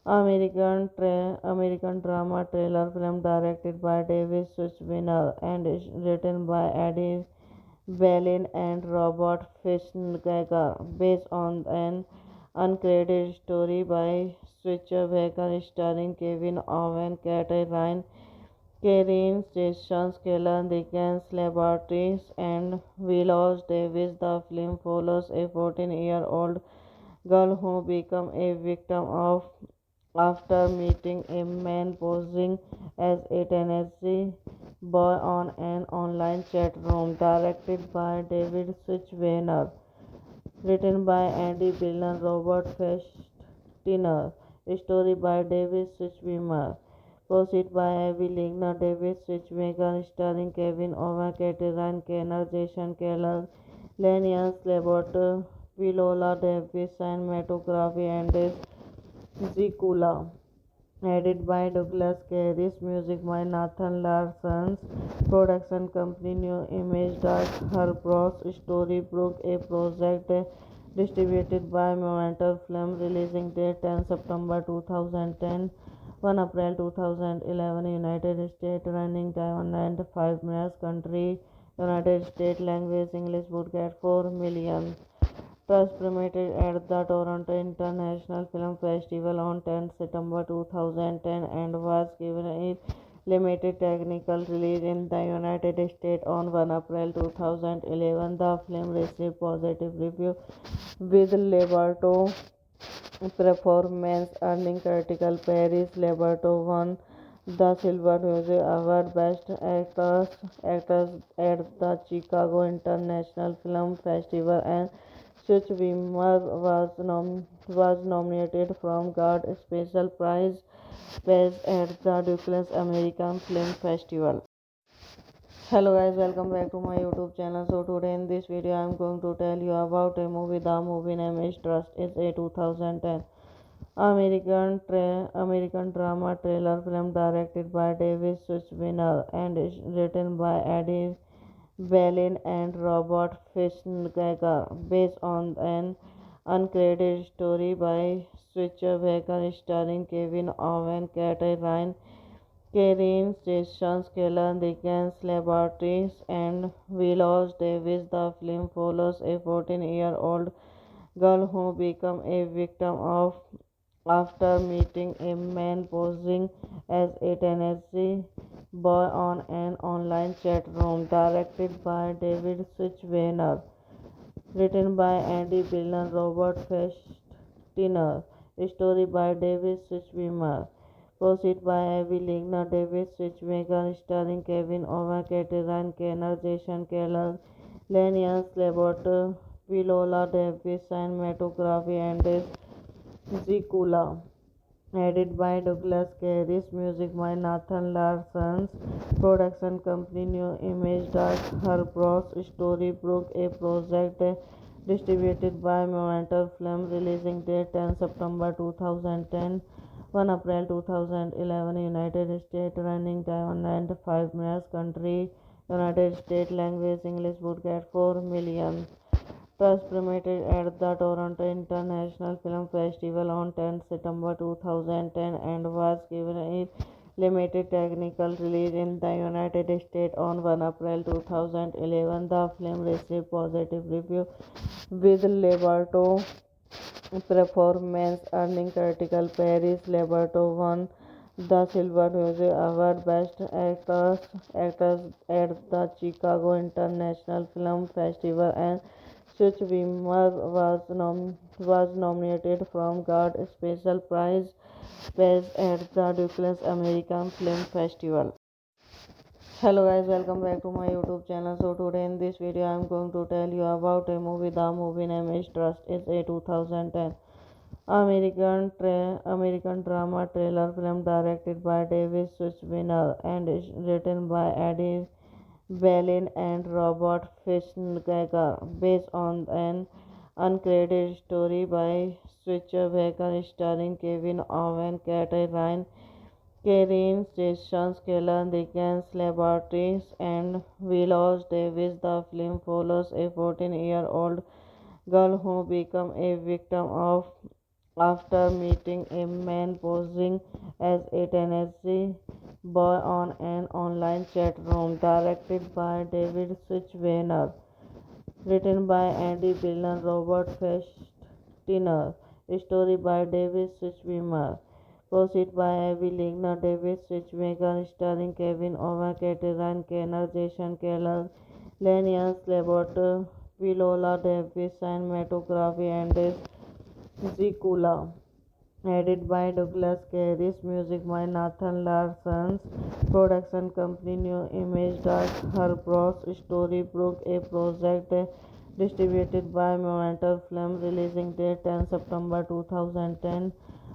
American drama thriller film directed by David Suchinski and is written by Eddie Berlin and Robert Fitzgerald, based on an uncredited story by Switcher Baker, starring Kevin Owen, Katerine Karen Sessions, Kellan Dickens, Laboratories, and Willows Davis. The film follows a 14-year-old girl who becomes a victim of after meeting a man posing as a teenage boy on an online chat room. Directed by David Switchweiner. Written by Andy Billen, Robert Festiner. Story by David Switchweiner. Proceed by Abby Ligner, David Switchmaker, starring Kevin Ova, Katerine Kenner, Jason Keller, Lenian Slabot, Viola Davis, cinematography and Zikula. Edited by Douglas Carey's, music by Nathan Larson's, production company New Image Dark Horse, Storybrooke, a project distributed by Momentum Film, releasing date 10 September 2010, 1 April 2011, United States, running time 195 minutes, country United States, language English, budget 4 million. Was premiered at the Toronto International Film Festival on 10 September 2010 and was given a limited technical release in the United States on 1 April 2011. The film received positive reviews with Leberto performance earning critical praise. Leberto won the Silver Music Award Best Actress at the Chicago International Film Festival, and Suchwimmer was nominated for God Special Prize at the Douglas American Film Festival. Hello guys, welcome back to my YouTube channel. So today in this video I am going to tell you about a movie. The movie name is Trust. It's a 2010 American drama thriller film directed by David Suchinner and is written by Eddie Berlin and Robert Fitzgerald, based on an uncredited story by Switcher Baker starring Kevin Owen, Kate Ryan, Karen Sessions, Kellan Dickens, Laboratories, and Willows Davis. The film follows a 14-year-old girl who becomes a victim of after meeting a man posing as a teenage boy on an online chat room. Directed by David Switchwener, written by Andy Billen, Robert Festiner, story by David Switchwener. Proceed by Abby Ligner, David Switchmaker, starring Kevin Owen, Caterine Kenner, Jason Keller, Lenius Labot, Viola Davis, cinematography and Zikula. Edited by Douglas Carey, music by Nathan Larson's, production company New Image Dark Horse, Storybrooke, a project distributed by Momentum Film, releasing date 10 September 2010, 1 April 2011, United States, running time 195 minutes, country United States, language English, budget 4 million. Was premiered at the Toronto International Film Festival on 10 September 2010 and was given a limited technical release in the United States on 1 April 2011. The film received positive reviews with Leberto performance earning critical praise. Leberto won the Silver Music Award Best Actress at the Chicago International Film Festival, and Suchwimmer was nominated for God Special Prize at the Douglas American Film Festival. Hello guys, welcome back to my YouTube channel. So today in this video I am going to tell you about a movie. The movie name is Trust. It's a 2010 American drama thriller film directed by David Suchinner and is written by Eddie Berlin and Robert Fitzgerald, based on an uncredited story by Switcher Baker starring Kevin Owen, Kate Ryan, Karen Sessions, Kellan Dickens, Laboratories, and Willows Davis. The film follows a 14-year-old girl who becomes a victim of after meeting a man posing as a teenage boy on an online chat room. Directed by David Switchwener, written by Andy Billen, Robert Festiner, story by David Switchwener. Proceed by Abby Ligner, David Switchmaker, starring Kevin Owen, Caterine Kenner, Jason Keller, Lenius Labot, Viola Davis, cinematography and Zikula. Edited by Douglas Carey, music by Nathan Larson's, production company New Image Dark Horse, Storybrooke, a project distributed by Momentum Film, releasing date 10 September 2010,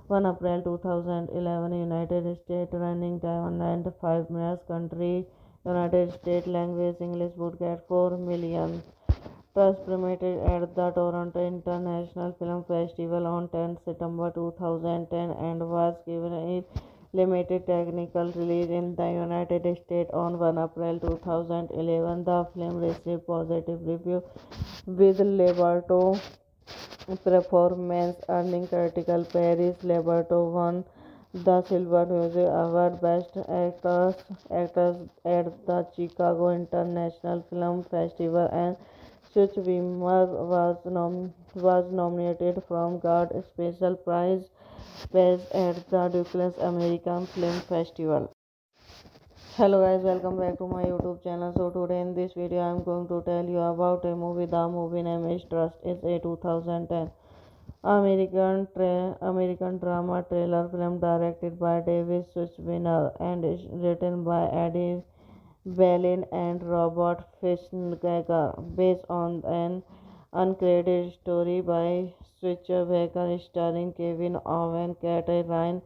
1 April 2011, United States, running time 195 minutes, country United States, language English, budget 4 million. Was premiered at the Toronto International Film Festival on 10 September 2010 and was given a limited technical release in the United States on 1 April 2011. The film received positive reviews with Leberto performance earning critical praise. Leberto won the Silver Music Award Best Actress at the Chicago International Film Festival, and Such Wimmer was nominated for God Special Prize at the Douglas American Film Festival. Hello guys, welcome back to my YouTube channel. So today in this video I am going to tell you about a movie. The movie name is Trust. It's a 2010 American drama thriller film directed by David Suchinner and is written by Eddie Berlin and Robert Fitzgerald, based on an uncredited story by Switcher Baker starring Kevin Owen, Kate Ryan,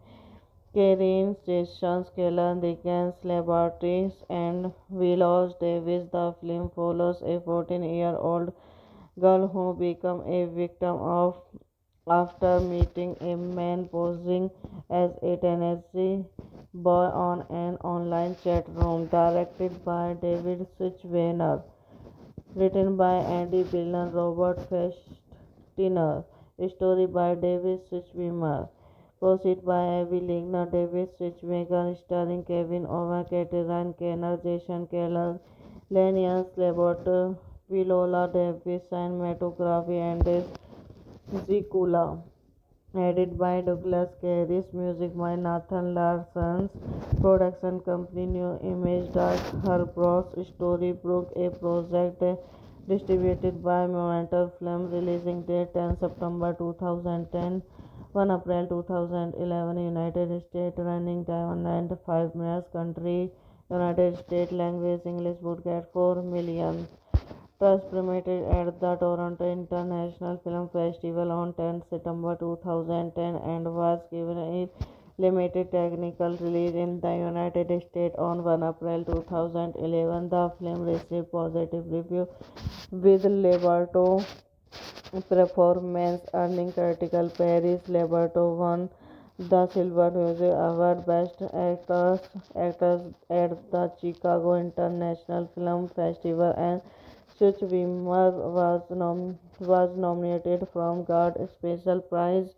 Karen Sessions, Kellan Dickens, Laboratories, and Willows Davis. The film follows a 14-year-old girl who becomes a victim of after meeting a man posing as a Tennessee boy on an online chat room. Directed by David Suchinner, written by Andy Billen, Robert Festiner, story by David Suchinner. Proceed by Abby Ligner, David Switchmaker, starring Kevin Owen, Caterine Kenner, Jason Keller, Lenius Labot, Viola Davis, cinematography and Zikula. Edited by Douglas Carey's, music by Nathan Larson's, production company New Image Dark Horse, Storybrooke, a project distributed by Momentum Film, releasing date 10 September 2010, 1 April 2011, United States, running time 105 minutes, country, United States, language, English, would get 4 million. Trust premiered at the Toronto International Film Festival on 10 September 2010 and was given a limited technical release in the United States on 1 April 2011. The film received positive reviews with Leberto performance earning critical praise. Leberto won the Silver Music Award Best Actress at the Chicago International Film Festival, and Such Wimmer was nominated for God Special Prize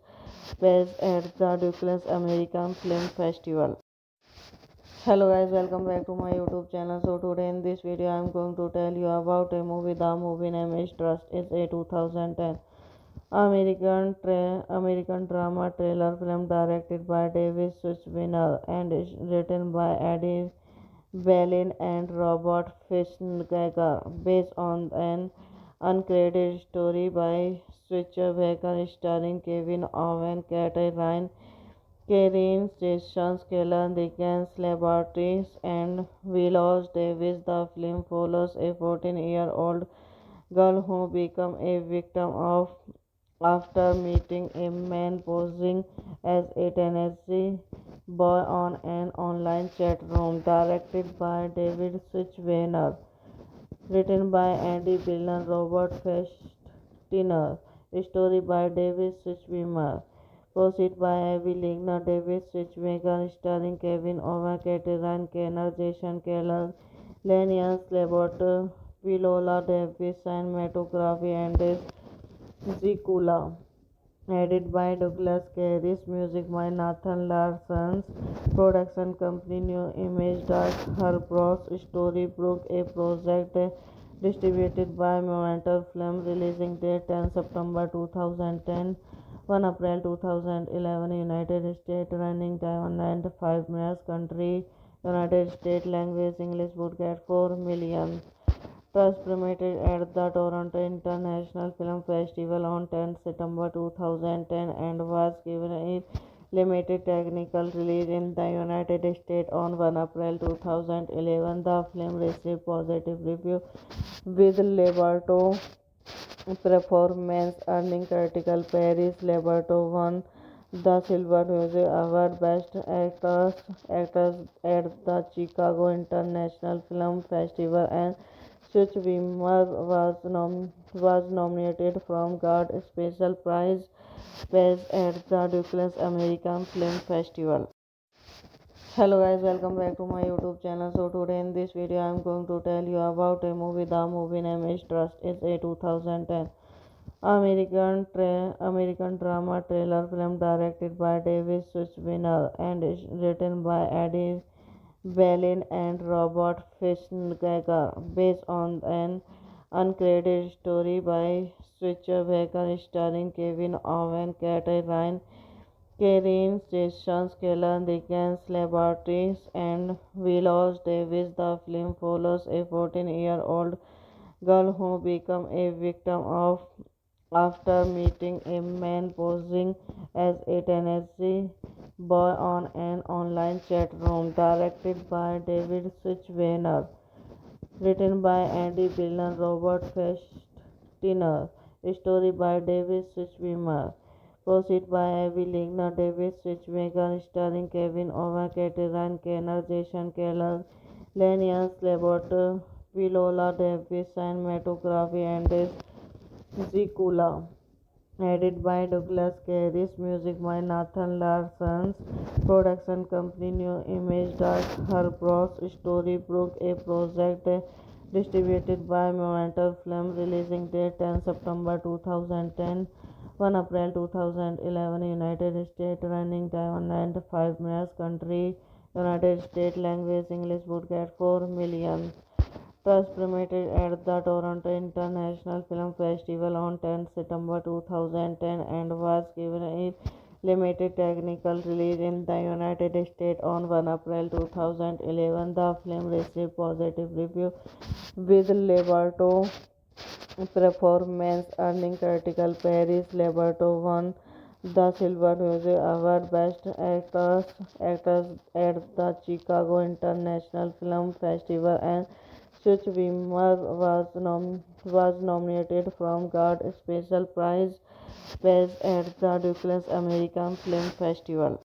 at the Douglas American Film Festival. Hello guys, welcome back to my YouTube channel. So today in this video I am going to tell you about a movie. The movie name is Trust. It's a 2010 American drama thriller film directed by David Suchinner and is written by Eddie Berlin and Robert Fitzgerald, based on an uncredited story by Switcher Baker starring Kevin Owen, Kate Ryan, Karen Sessions, Kellan Dickens, Laboratories, and Willows Davis. The film follows a 14-year-old girl who becomes a victim of after meeting a man posing as a Tennessee boy on an online chat room. Directed by David Suchinner, written by Andy Billen, Robert Festiner, story by David Suchinner. Proceed by Abby Ligner, David Switchmaker, starring Kevin Owen, Caterine Kenner, Jason Keller, Lenius Labot, Viola Davis, cinematography and Zikula. Edited by Douglas Carey's, music by Nathan Larson's, production company New Image Dark Horse, Storybrooke, a project distributed by Momentum Film, releasing date 10 September 2010, 1 April 2011, United States, running time 105 minutes, country, United States, language, English, would get 4 million. Trust premiered at the Toronto International Film Festival on 10 September 2010 and was given a limited technical release in the United States on 1 April 2011. The film received positive reviews with Leberto performance earning critical praise. Leberto won the Silver Music Award Best Actress at the Chicago International Film Festival, and Such Wimmer was nominated for God Special Prize at the Douglas American Film Festival. Hello guys, welcome back to my YouTube channel. So today in this video I am going to tell you about a movie. The movie name is Trust. It's a 2010 American drama thriller film directed by David Suchinner and is written by Eddie Berlin and Robert Fitzgerald, based on an uncredited story by Switcher Baker starring Kevin Owen, Catherine Karen Sessions, Kellan Dickens Laboratories, and Willows Davis. The film follows a 14-year-old girl who becomes a victim of after meeting a man posing as a Tennessee boy on an online chat room. Directed by David Switchweiner, written by Andy Bill and Robert Festiner, story by David Switchweiner. Proceed by Abby Ligner, David Switchmaker, starring Kevin Owen, Catherine Kenner, Jason Keller, Lenius Labot, Viola Davis, cinematography and Zikula. Edited by Douglas Carey, music by Nathan Larson's production company New Image Dark Horse Storybrooke, a project distributed by Momentum Film, releasing date 10 September 2010, 1 April 2011, United States, running time 105 minutes, country United States, language English, would 4 million. Trust premiered at the Toronto International Film Festival on 10 September 2010 and was given a limited technical release in the United States on 1 April 2011. The film received positive reviews, with Leberto performance earning critical praise. Leberto won the Silver Music Award Best Actress at the Chicago International Film Festival, and Such Wimmer was nominated for God Special Prize at the Douglas American Film Festival.